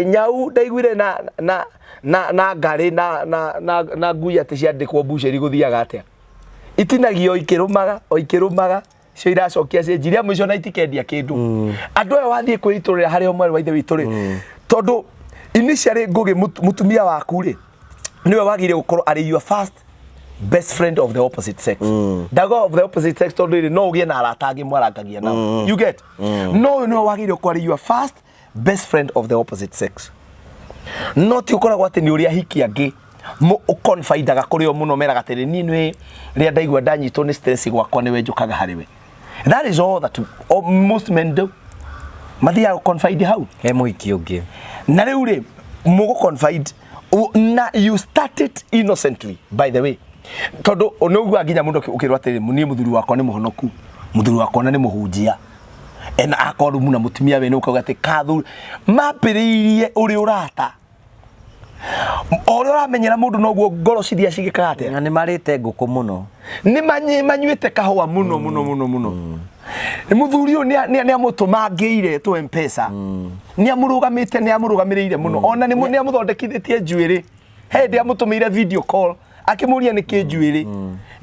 nyau ndaiguire na ngari na ngui ati ciandikwo buceri guthiaga atia itinagio ikirumaga cio iracokia cenjiria mwico na itikendia kindu andu ayo wathie kwiturira hari omwe wa ithe wituri tondu initially ngugi mutumia waku ri niwe wagire gukorwo ari your first best friend of the opposite sex. Dago of the opposite sex tondu no ugie na arata angi mwarangagia nao. You get? No niwe wagire gukorwo ari your first best friend of the opposite sex. Not ukoragwo ati ni uria hiki angi mu confide ga kuri o muno mera gatiri ni nwe ria ndaigwa ndanyitwo ni stress gwakwa niwe njukaga hariwe. That is all that most men do. Mathia confide how? He muhiki ungi. Na riu ri mugo confide na you started innocently by the way tondu onogwa nginya mundu ukirwa atiri ni muthuri wakwa ni muhonoku muthuri wakwa na ni muhunjia ena akoru muna mutumia we ni ukaga ati kathuri mapiriirie uri urata ori uramenyera mundu noguo ngoro ciria cigikaga atia na ni marite nguku muno ni manyuite kahua muno ni muthuri ni amutuma ngeire to M-Pesa ni amurugamirire muno ona ni amuthondekithitie njuiri hindi amutumire video call akimuria ni ki njuiri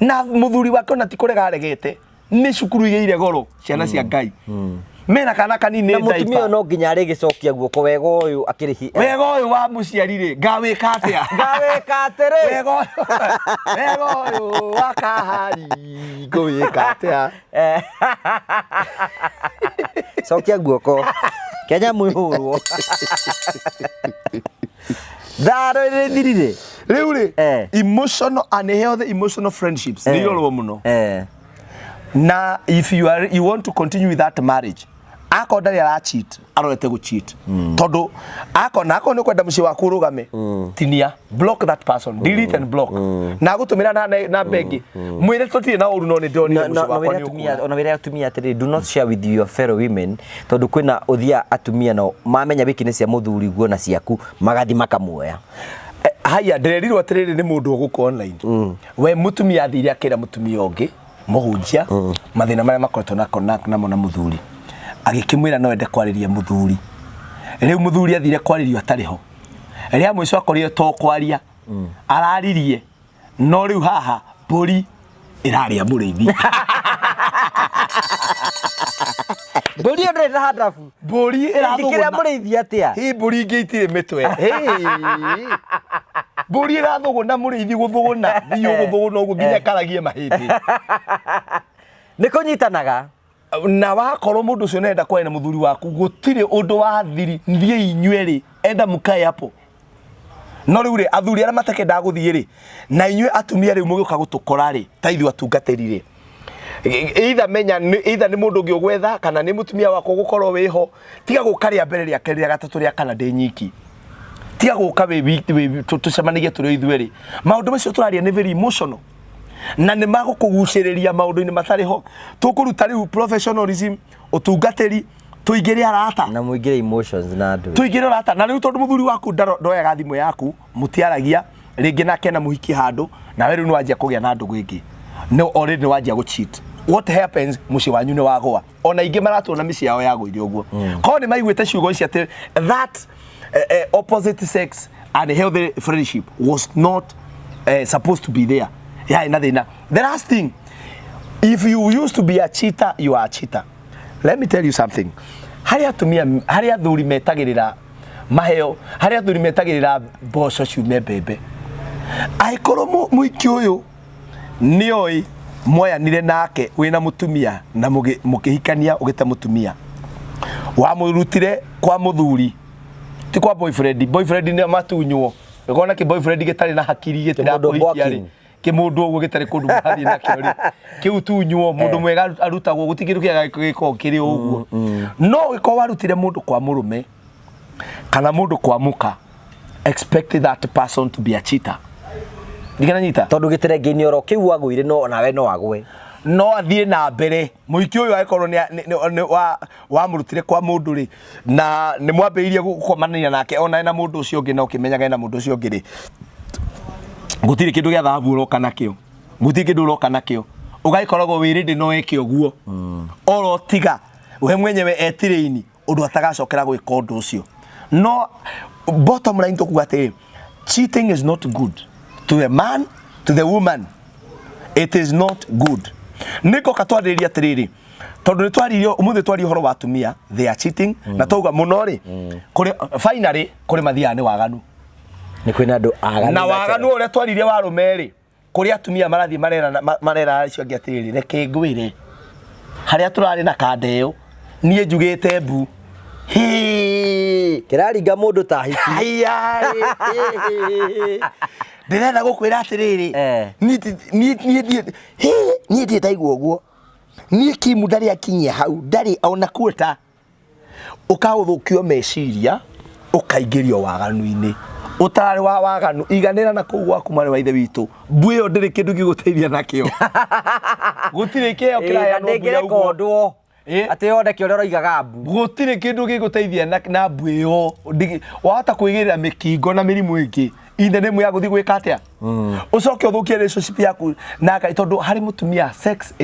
na muthuri wake ona tikurega aregete ni cukuru igeire goro ciana cia Ngai mena kana kanini na mutumia no nginya ari gicokia guoko wega uyu akirihi wega uyu wa muciari ri ngawika atia wega uyu wa kahari ngwika atia cokia guoko kenya mwihurwo daro ri thirire riu ri emotional unhealthy emotional friendships ni yorwo muno na if you want to continue with that marriage ako ndari ara cheat arorete gu cheat tondu ako ni kwenda muci waku rugame tinia block that person delete and block na gutumira na bengi mwire tutire na uru no ni ndoni muci wakwa ni ukuna ona wira atumia atiri do not share with your fellow women tondu kwina uthia atumia no mamenya bikini cia muthuri guo na ciaku magathi makamuoya haya nderirwo atiriri ni mundu guku online we mutumia athire akira mutumia ungi muhunjia mathina maria makoretwo na mona muthuri agikimwira no ende kwariria muthuri riu muthuri athire kwaririo atariho ria mwico akorire to kwaria araririe no riu haha mburi iraria muriithi mburi ndo ira hadafu mburi irathuguna muriithi atia hi mburi ngeitire mitwe mburi irathuguna muriithi guthuguna thiu guthuguna ugu nginya karagie mahindi ni kunyitanaga na wakorwo mundu ucio nenda kwena muthuri waku gutire undu wa thiri thie inywe enda mukae hapo no riu athuri ara matakenda guthie ri na inywe atumia riu mugiuka gutukora ri taithu atungatiri ri either menya either ni mundu ungi ugwetha kana ni mutumia wako gukorwo wiho tiga gukaria mbere ria keria gatatu ria kana ndi nyiki tiga guka we tucemanagie turi ithueri maundu macio turaria ni very emotional na ni magukuguciriria maundu-ini matari ho tukuruta riu professionalism utungatiri tuingire arata na muingire emotions na andu tuingire arata na riu tondu muthuri waku ndoyaga thimu yaku mutiaragia ringi nake na muhiki handu na we riu ni wanjia kugia na andu gwingi no already ni wanjia gu cheat. What happens muci wanyu ni wagwa ona ingi maratuona mici yao yagwire uguo ko ni maiguite ciugo ici ati that opposite sex and healthy friendship was not supposed to be there. Yeah, nothing. The last thing, if you used to be a cheater, you are a cheater. Let me tell you something. Haria thuri metagirira maheo, haria thuri metagirira boco ciume mbembe. Aikoro muiki uyu nioi moyanire nake wina mutumia na mukihikania ugita mutumia wa murutire kwa muthuri ti kwa boyfriend ni matunywo gona ki boyfriend gitari na hakiri gitira kuhikiari ki mundu ogwo gitari kundu bathi na kiori ki utunywo mundu mwega arutagwo gutigiru kiaga giko kiri ogwo no giko warutire mundu kwa murume kana mundu kwa muka expect that person to be a cheater. Ndigana nyita tondu gitire ngini oro kiu agwire no nawe no agwe no athie na mbere muiki uyu aikorwo ni wa murutire kwa mundu ri na ni mwambeirie gukomanania nake ona na mundu ucio ungi no kimenyaga na mundu ucio ungi ri gutiri kindu gia thabu uroka nakio gutiri kindu uroka nakio ugaikoragwo wirindi no eke oguo oro tiga we mwenyewe etireini undu atagacokera gwika undu ucio no bottom line tukuga ati cheating is not good to a man, to the woman. It is not good. Niko katwariria atiriri tondu nitwaririo umuthi twari horo wa atumia they are cheating na toga muno ri kuri finally kuri mathia ni waganu ni kwina andu aganu na waganu ore twaririe wa rumeri kuri atumia marathi marera icio angi atiriri reke ngwire haria turari na kandeo nie njugite mbu kiraringa mundu ta hiki ndirenda gukwira atiriri ni nditaigua uguo ni kimu ndari akinyia hau ndari ona kuota ukaguthukio meciria ukaingirio waganu-ini utari wa waganu iganira na kugwa kumare wa ithe witu mbuyo ndiri kindu giguteithia nakio gutire kio kiraya no mbuyo kondwo ati yonde kio rero igaga mbu gutire kindu giguteithia na mbuyo wahota kwigirira mikingo na mirimu ingi inde nemu ya guthi gwika atia ucoke uthukie relationship yaku na kai tondu hari mutumia sex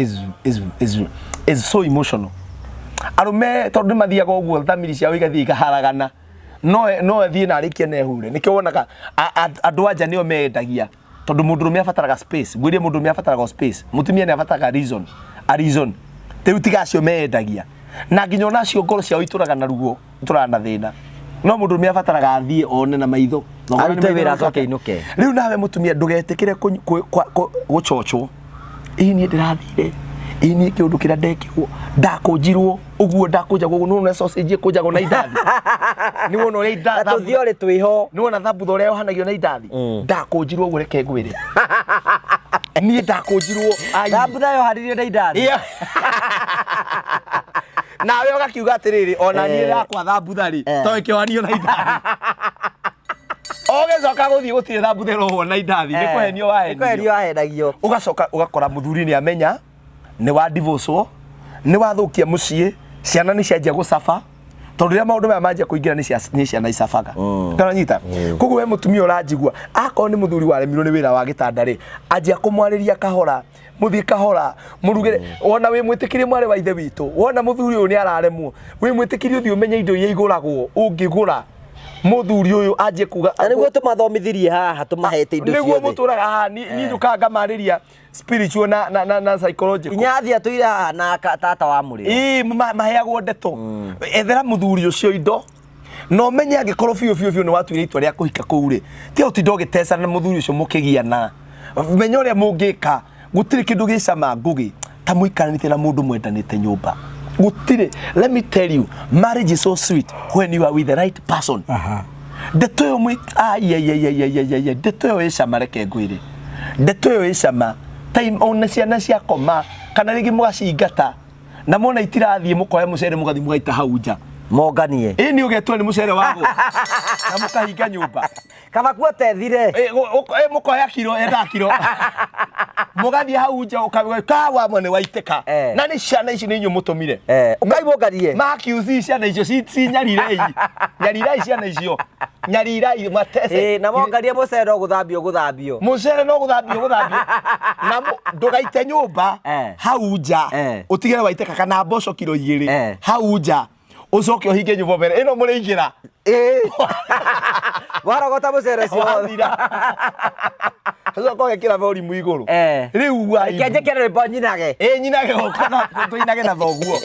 is so emotional arume tondu mathiaga uguo thamiri cia igathi ikaharagana no athie na arikie na ehure nikio wonaga andu anja nio mendagia tondu mundurume abataraga space gwirie mundurume abataraga space mutumia ni abataraga reason teru tigacio mendagia na nginya onacio ngoro cia ituraga na rugo turana thina no mundurume abataraga athie one na maitho arute wira acoke inuke riu nawe mutumia ndugetikire gucochwo ini ndirathire ini kiundu kira ndekirwo ndakunjirwo uguo ndakunjagwo no na sausage kunjagwo na indathi ni wona uri indathi tuthiore twiho ni wona thabu thore yohanagio na indathi ndakunjirwo uguo reke ngwire ni ndakunjirwo thabu thayo haririo na indathi nawe ugakiuga atiriri ona ni rakwa thabu thari to ikiwanio na indathi ogecoka guthii gutire thabu thero na indathi ni kuhenio wahenagio ugacoka ugakora muthuri ni amenya ni wa divorce ni wathukia mucii ciana ni cianjia gucafa tondu ria maundu maya manjia kuingira ni ciana icabaga kana nyita koguo we mutumia uranjigua akoro ni muthuri waremirwo ni wira wa gitanda ri anjia kumwariria kahora muthii kahora murugire wona wi mwitikirie mwari wa ithe witu wona muthuri uyu ni araremwo wi mwitikirie uthi umenye indo iria iguragwo ungigura muthuri uyu anjie kuga niguo tumathomithirie haha tumahete indo ciothe niguo muturaga haha ni njukanga mariria spiritual na psychological inyathi atuira na tata wa muri maheagwo ndeto ethera muthuri ucio indo no menye angikorwo biu ni watuire itwa ria kuhika kuure ti utindo gitesa na muthuri ucio mukigiana menya uria mungika gutire kindu gicama ngugi ta muikaranite na mundu mwendanite nyumba gutire. Let me tell you, marriage is so sweet when you are with the right person. Ndeto yo mwi ndeto yo icama reke ngwire ndeto yo icama time ona ciana cia koma kana rigi mugacingata na mona itirathie mukoya mucere mugathi mugaita hau nja Monganie. Ini ugetwo ni mucere wago. Na mukahinga nyumba. Kama kuo tethire. Mukoya kiro enda kiro. Mugathi hau nja ukawa wa mwene waiteka. Na ni ciana ici ni nyu mutumire. Ukaimonganie. Makiuthi ciana icio ci nyarirei. Nyarirai ciana icio. Nyarirai matese. Na monganie mucere no guthambio. Mucere no guthambio. Na ndugaite nyumba hau nja. Utigere waiteka kana mboco kiro 2 hau nja. Ucoke uhinge nyumba mbere ino muriingira warogota mucere cio Sasa kwa kila vori muiguru riu wa kenje kere nyinage nyinage okona tuinage na thoguo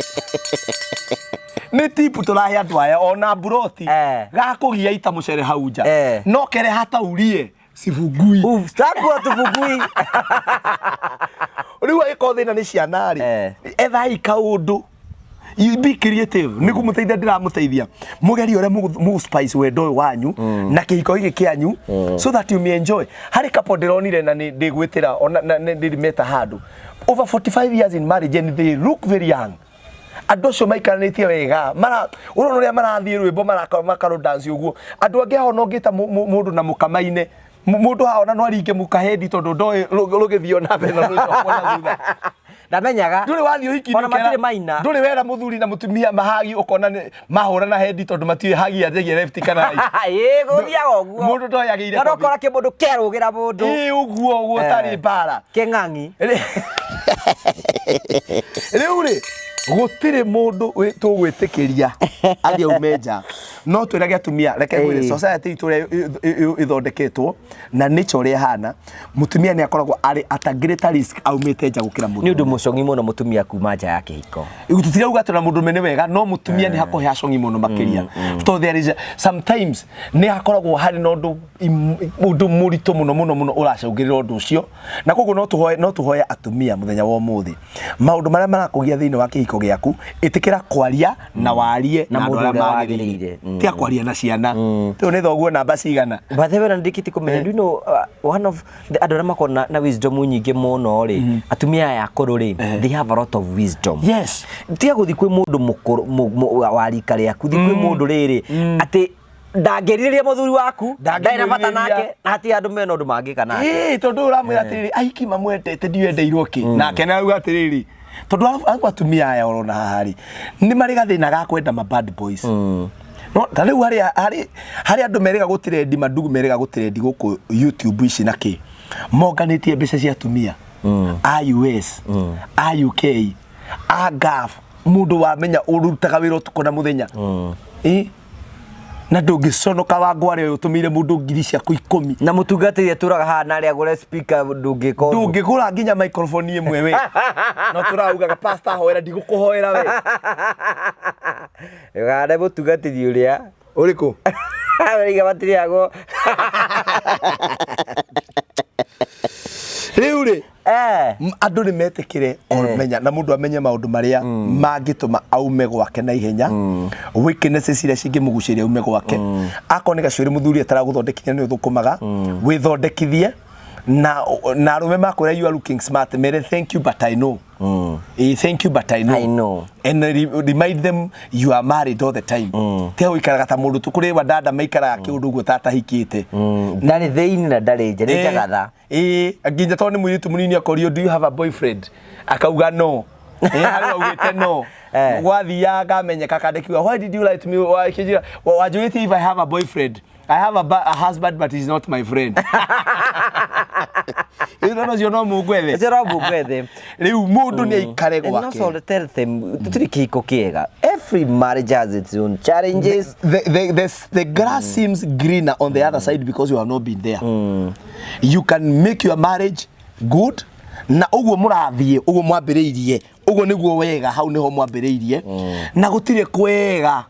ni tipu turahe andu aya ona buroti gakugia ita mucere hau nja no kere hataurie sivugui takwa tuvugui riu iko thina ni ciana ri ethai kaundu you be creative niku muteithia ndiramuteithia mugeri ore mu spice wendo wanyu na kihiko giki kianyu so that you may enjoy hari kapo ndironire na ndigwitira ona ndirimeta handu over 45 years in marriage and they look very young andu acio maikaranetie wega mara urona uria marathie rwimbo makaro dance uguo andu angi hao no ngita mundu na mukamaine mundu hao na no aringe mukahedi tondu ndoi rugithio na bena ruco kona thutha ndamenyaga nduri wathi uhiki ona matire maina nduri wera muthuri na mutumia mahagi ukona mahura na hendi tondu matire hagi ajegie left kana right guthiaga uguo mundu ndoyagire kana ukora ki mundu kerugira mundu uguo tari bara king'ang'i riu gutire mundu tugwitikiria athia umenja no twirage atumia reke gwire society ituria ithondeketwo na nature uria hana mutumia ni akoragwo ari at a greater risk aumite nja gukira mundu ni undu mucongi muno mutumia kuma nja ya kihiko tutire uga tuna mundu mene wega no mutumia ni hako hacongi muno makiria so there is sometimes ni akoragwo hari no undu murito muno uracungirira undu ucio na koguo no tuhoya atumia muthenya wa umuthi maundu maria marakugia thiini wa kihiko giaku itikira kwaria na warie na mundu uria magirire tia kwaria na ciana tu ni thoguo namba cigana bathewe na ndikiti kumenya you know one of the adora makona na wisdom nyingi muno ri atumia ya kuru ri they have a lot of wisdom yes tia guthi kwi mundu mukuru wa rika riaku thi kwi mundu riri ati ndangeriria muthuri waku ndaina bata nake na hati andu mena undu mangika nake tondu uramwira atiriri aiki mamwendete ndiwendeirwo ki nake na uga atiriri tondu atumia aya orona hahari ni mari gathina ga kwenda ma bad boys no tariu hari andu merega gutirendi madugu merega gutirendi guku YouTube ici naki monganitie mbeca cia atumia IUS IUK AGAF mundu wamenya urutaga wira utukona muthenya na ndungiconoka wangware utumire mundu ngiri cia ku 10 na mutungatiri turaga hana ria gure speaker ndungikura nginya microphone imwe we no turauga ga pastor hoera ndigukuhoera we gare mutungatiri uria uriku ariga batiri ago riuri andu ni metikire menya na mundu amenye maundu maria mangituma aume gwake na ihenya weaknesses ciria cingimuguciria aume gwake akone gacwiri muthuri ataraguthondekithia ni uthukumaga withondekithie na arume makwira you are looking smart mere thank you but I know thank you but I know and remind them you are married all the time te uikaraga ta mundu tukuri wa dada maikaraga kiundu guo tata hikite ndari theini na ndari nje ni jagatha aginja toni muyitu munini akorio do you have a boyfriend akauga no hari ugite no gwathiaga amenyeka kandekiwa why did you lie to me wajuriti if I have a boyfriend I have a husband but he's not my friend you don't know you know mugwethe zero mugwethe riu mundu ni aikare gwake and also tell them tutiri kiko kiega every marriage has its own challenges the grass seems greener on the other side because you have not been there you can make your marriage good na uguo murathie uguo mwambiriirie uguo niguo wega hau niho mwambiriirie na gutire kwega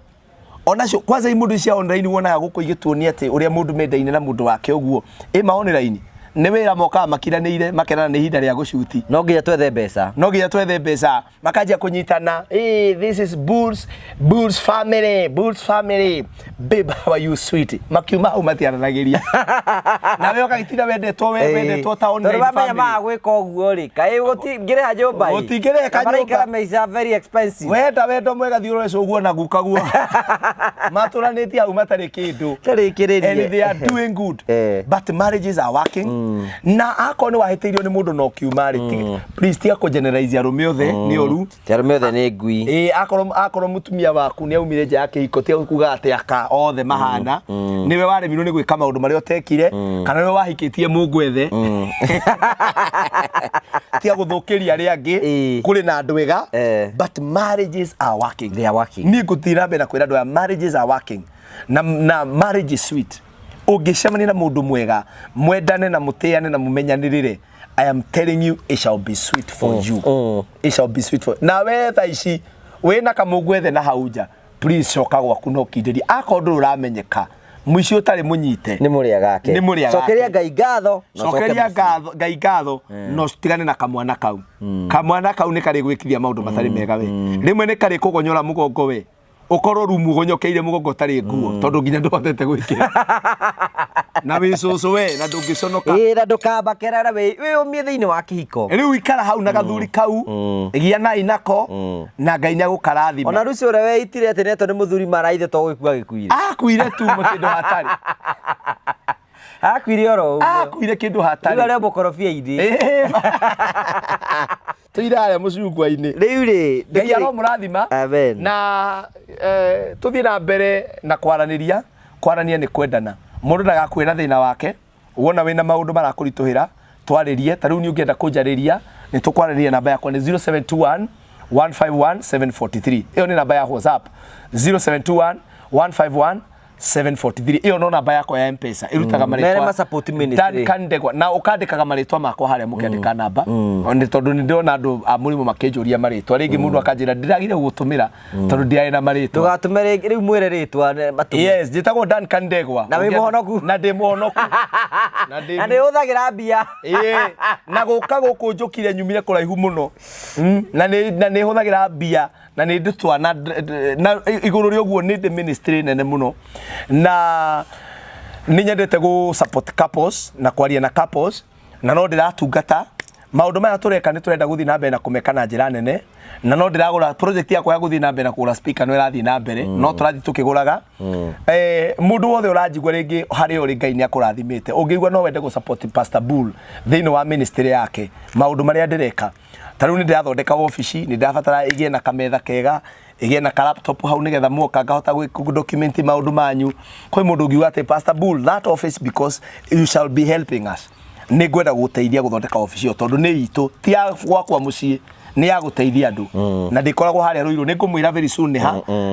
onacio kwanza imundu cia online wonaga guko igituonia ati uria mundu mendaine na mundu wake uguo ma online nĩ wĩra mokaga makiranĩire makenana nĩ ihinda rĩa gũcuti no nginya twethe mbeca makanjia kũnyitana this is Bulls family babe how are you sweet makiuma hau matiaranagĩria nawe ũkagĩtinda wendetwo ta online family tũrũmamenya magwĩka ũguo rĩ kaĩ gũtingĩrĩha nyũmba gũtingĩrĩha nyũmba maica very expensive wendo mwega thiũrũrĩca ũguo na gukaguo matũranĩtie hau matarĩ kĩndũ and they are doing good but marriages are working na akorwo nĩ wahĩtĩirio nĩ mũndũ no kiuma rĩ please tiga kũgeneralize arũme othe nĩ ũru arũme othe nĩ ngui akorwo mũtumia waku nĩ aumire nja ya kĩhiko tiga kuga atĩ aka othe mahana nĩwe waremirwo nĩ gwĩka maũndũ marĩa ũtekire kana nĩwe wahikĩtie mũngwethe tiga gũthũkĩria arĩa angĩ kũrĩ na andũ ega but marriages are working niĩ ngũthiĩ mbere na kwĩra andũ aya marriages are working na marriage is sweet ũngĩcemania na mũndũ mwega mwendane na mũtĩane na mũmenyanĩrĩre I am telling you it shall be sweet for you it shall be sweet for na we tha ici wĩna kamũngwethe na hau nja please coka gwaku no kĩndĩria akorwo ndũrĩ ũramenyeka mũici ũtarĩ mũnyite nĩ mũrĩa gake cokeria Ngai ngatho Ngai ngatho no citigane na kamwana kau nĩ karĩ gwĩkithia maũndũ matarĩ mega we rĩmwe nĩ karĩ kũgonyora mũgongo we ukorwo rumu gonyokeire mugongo tarĩ nguo tondu nginya ndũhotete gwĩkĩra na wĩ cũcũ we na ndũngĩconoka na ndũkambakerera wĩ umie thĩinĩ wa kĩhiko rĩu ikara hau na gathuri kau gĩa nai nako na Ngai nĩagũkarathima ona Lucy ũrĩa weitire atĩ netwo nĩ mũthuri maraithe to gũkua gĩkuire akuire tu mũkĩndũ hatarĩ akuire oro ũguo akuire kĩndũ hatarĩ rĩu arĩa mũkorobia-inĩ tuirare mũcungwa-inĩ rĩu rĩ Ngai aromũrathima na tũthiĩ na mbere na kwarania nĩ kwendana mũndũ ndagakwĩra thĩna wake wona wĩna maũndũ marakũritũhĩra twarĩrie ta rĩu nĩ ũngĩenda kũnjarĩria nĩ tũkwarĩria namba yakwa nĩ 0721 151 743 ĩyo nĩ namba ya WhatsApp 0721 151 743 iyo no namba yakwa ya M-Pesa irutaga marĩtwa Dan Kandegwa na ukandĩkaga marĩtwa makwa harĩa mũkĩandĩka namba oni tondũ nĩ ndĩrona andũ a mũrimo makĩnjũria marĩtwa rĩngĩ mũndũ akanjĩra ndĩragire gũgũtũmĩra tondũ ndiarĩ na marĩtwa tũgatũme rĩu mwĩre rĩtwa matũme yes njĩtagwo Dan Kandegwa na wĩ mũhonoku na ndĩ mũhonoku na ndĩ hũthagĩra mbia na gũka gũkũ njũkire nyumire kũraihu mũno na nĩ hũthagĩra mbia na nĩ ndutwa na igũrũ rĩa ũguo nĩ ndĩ ministry nene mũno na nĩ nyendete gũ support couples na kwaria na couples na no ndiratungata maũndũ maya tũreka nĩ tũrenda gũthiĩ na mbere na kũmeka na njĩra nene na no ndiragũra project yakwa ya gũthiĩ na mbere na kũgũra speaker no ĩrathiĩ na mbere no tũrathiĩ tũkĩgũraga mũndũ wothe ũranjigua rĩngĩ harĩa ũrĩ Ngai nĩ akũrathimĩte ũngĩigua no wende gũ support Pastor Bull thĩinĩ wa ministry yake maũndũ marĩa ndĩreka ta rĩu nĩ ndĩrathondeka ofici nĩ ndĩrabatara igĩe na kametha kega igĩe na laptop hau nĩgetha muoka ngahota document maũndũ manyu kwĩ mũndũ ũngiuga atĩ Pastor Bull that office because you shall be helping us nĩ ngwenda gũteithia gũthondeka ofici ĩyo tondũ nĩ itũ ti gwakwa mũciĩ nĩ ya gũteithia andũ na ndĩkoragwo harĩa Rũirũ nĩ ngũmwĩra very soon nĩ ha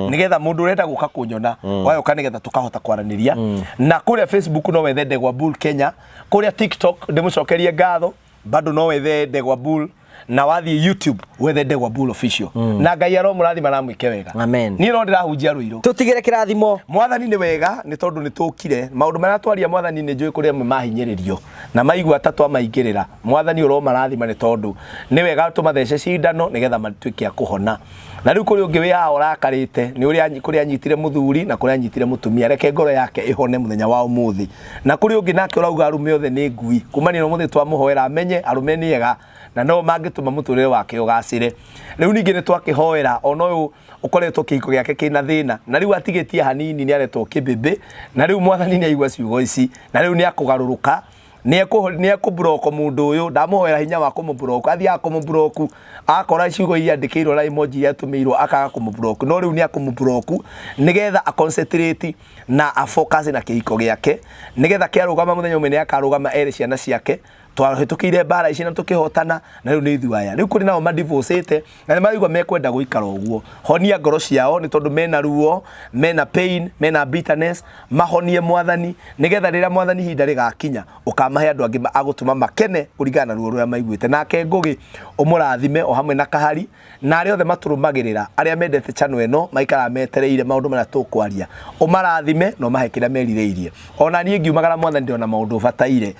nĩgetha mũndũ ũrenda gũka kũnyona wayoka nĩgetha tũkahota kwaranĩria na kũrĩa Facebook no wethe Ndegwa Bull Kenya kũrĩa TikTok ndĩmũcokerie ngatho bado no wethe Ndegwa Bull na wathi YouTube wethe Ndegwa Bull official na Ngai aromũrathima na mwĩke wega amen niĩ no ndĩrahunjia Rũirũ tũtigĩre kĩrathimo mwathani nĩ wega nĩ tondũ nĩ tũkire maũndũ marĩa twaria mwathani nĩ njũĩ kũrĩa amwe mahinyĩrĩrio na maigua ta twamaingĩrĩra mwathani ũromarathima nĩ tondũ nĩ wega tũmathece cindano nĩgetha matuĩke a kũhona na rĩu kũrĩ ũngĩ wĩ haha ũrakarĩte nĩ ũrĩa kũrĩa anyitire mũthuri na kũrĩa anyitire mũtumia reke ngoro yake ĩhone mũthenya wa ũmũthĩ na kũrĩ ũngĩ nake ũrauga arũme othe nĩ ngui kumania na ũmũthĩ twamũhoera amenye arũme nĩ ega na no mangĩtũma mũtũrĩre wake ũgacĩre rĩu ningĩ nĩ twakĩhoera ona ũyũ ũkoretwo kĩhiko gĩake kĩna thĩna na rĩu atigĩtie hanini nĩ aretwo kĩbĩbĩ na rĩu mwathani nĩ aigua ciugo ici na rĩu nĩ akũgarũrũka nĩ ekũburoko mũndũ ũyũ ndamũhoera hinya wa kũmũburoko athiaga kũmũburoko akora ciugo iria andĩkĩirwo na emoji iria atũmĩirwo akaga kũmũburoko no rĩu nĩ akũmũburoko nĩgetha a concentrate na a focus na kĩhiko gĩake nĩgetha kĩarũgama mũthenya ũmwe nĩ akarũgama ere ciana ciake twahĩtũkĩire mbara ici na tũkĩhotana na rĩu nĩ ithuaya rĩu kũrĩ nao madivorcete na nĩ marigwa mekwenda gũikara ũguo honia ngoro ciao nĩ tondũ mena ruo mena pain mena bitterness mahonie mwathani nĩgetha rĩrĩa mwathani ihinda rĩgakinya ũkamahe andũ angĩ agũtũma makene kũringana na ruo rũrĩa maiguĩte nake Ngũgĩ umurathime o hamwe na kahari na ari othe maturumagirira aria mendete channel eno maikara metereire maundu maria tukwaria umarathime no mahekira merireirie ona nie ngiumagara mwathani ndiona maundu bataire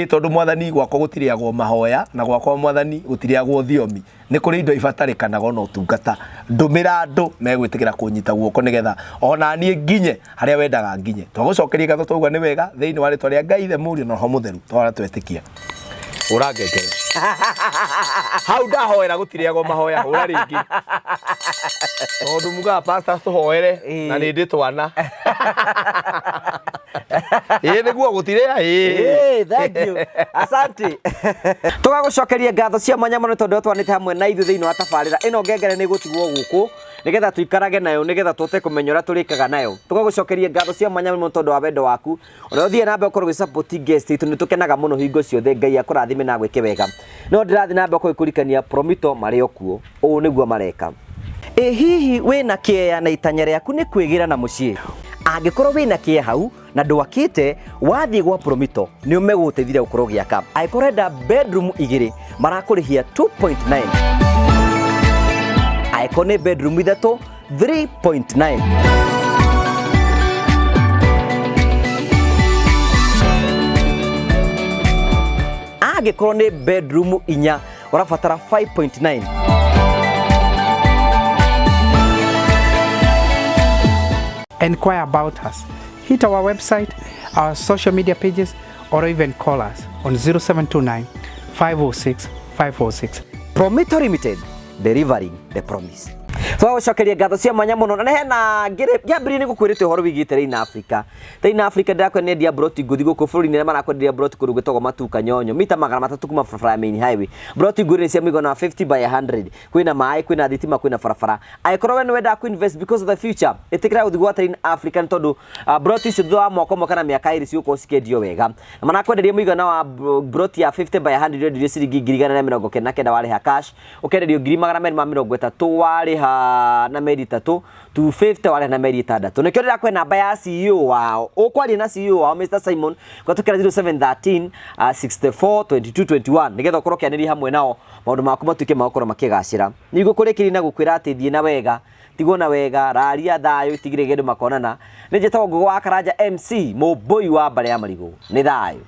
tondu mwathani gwakwa gutiriagwo mahoya na gwakwa mwathani gutiriagwo thiomi ni kuri indo ibatarikanaga no tungata ndumira andu megwitikira kunyita guoko nigetha ona nie nginye haria wendaga nginye twagucokeria gatho tauga ni wega thiini wa ritwa ria Ngai the muri no ho mutheru twara twetikia urangengere hau ndahoera gutiriagwo mahoya hura ringi tondu muga pastor tuhoere na ni nditwana niguo gutiria thank you asante tugagucokeria ngatho cia mwanya muno tondu twanite hamwe na ithu thiini wa tabarira ino ngengere ni gutigwo guku nigetha tuikarage nayo nigetha tute kumenya ura turikaga nayo tugagucokeria ngatho cia mwanya muno tondu wa wendo waku ona uthie nambe ukorwo support guest itu nitukenaga muno hingo ciothe Ngai akurathime na gwike wega no ndirathi nambe kurikanĩa Promito mari okuo uu niguo mareka hihi wina kieya na itanya riaku ni kwigira na mucii angikorwo wina kieya hau na ndwakite wathie gwa Promito ni umeguteithia gukorwo giaka aikorenda bedroom igiri marakurihia 2.9 aikone bedroom ithatu 3.9 angikorwo ni bedroom inya urabatara 5.9 Inquire about us. Hit our website, our social media pages, or even call us on 0729 506 506. Promito Limited, delivering the promise. Twagucokeria ngatho cia mwanya muno na hena ngĩambĩrĩria nĩ gũkwĩrĩte ũhoro wĩgiĩte Rain Africa. Rain Africa ndĩrakwendia broti ngũthi gũkũ bũrũri-inĩ arĩa marakwendia broti kũndũ gwĩtagwo Matuka Nyonyo mita 300 kuma barabara ya main highway. Broti ngũthi cia mũigana wa 50 by 100 kwĩna maĩ kwĩna thitima kwĩna barabara. Angĩkorwo we nĩ wenda kuinvest because of the future ĩtĩkĩra gũthiĩ gwa Rain Africa nĩ tondũ broti icio thutha wa mwaka ũmwe kana mĩaka ĩrĩ cigũkorwo cikĩendio wega. Na marakwenderia mũigana wa broti ya 50 by 100 ũrendio ciringi 199 warĩha cash ũkenderio 230 warĩha na meri 3 250 wale na meri 6 nikio ndakwe namba ya CEO wao ukwaria na CEO wao Mr Simon kwa tukira 0713 64 22 21 nigetha ukorwo kianĩria hamwe nao maundu maku matuike makoro makigacira nigukurikiri na gukwira ati thie na wega tigwo na wega raria thayo itigire gendu makonana ni njetago Ngugi wa Karanja MC Mũmbũi wa Mbare ya Marigũ ni thayo.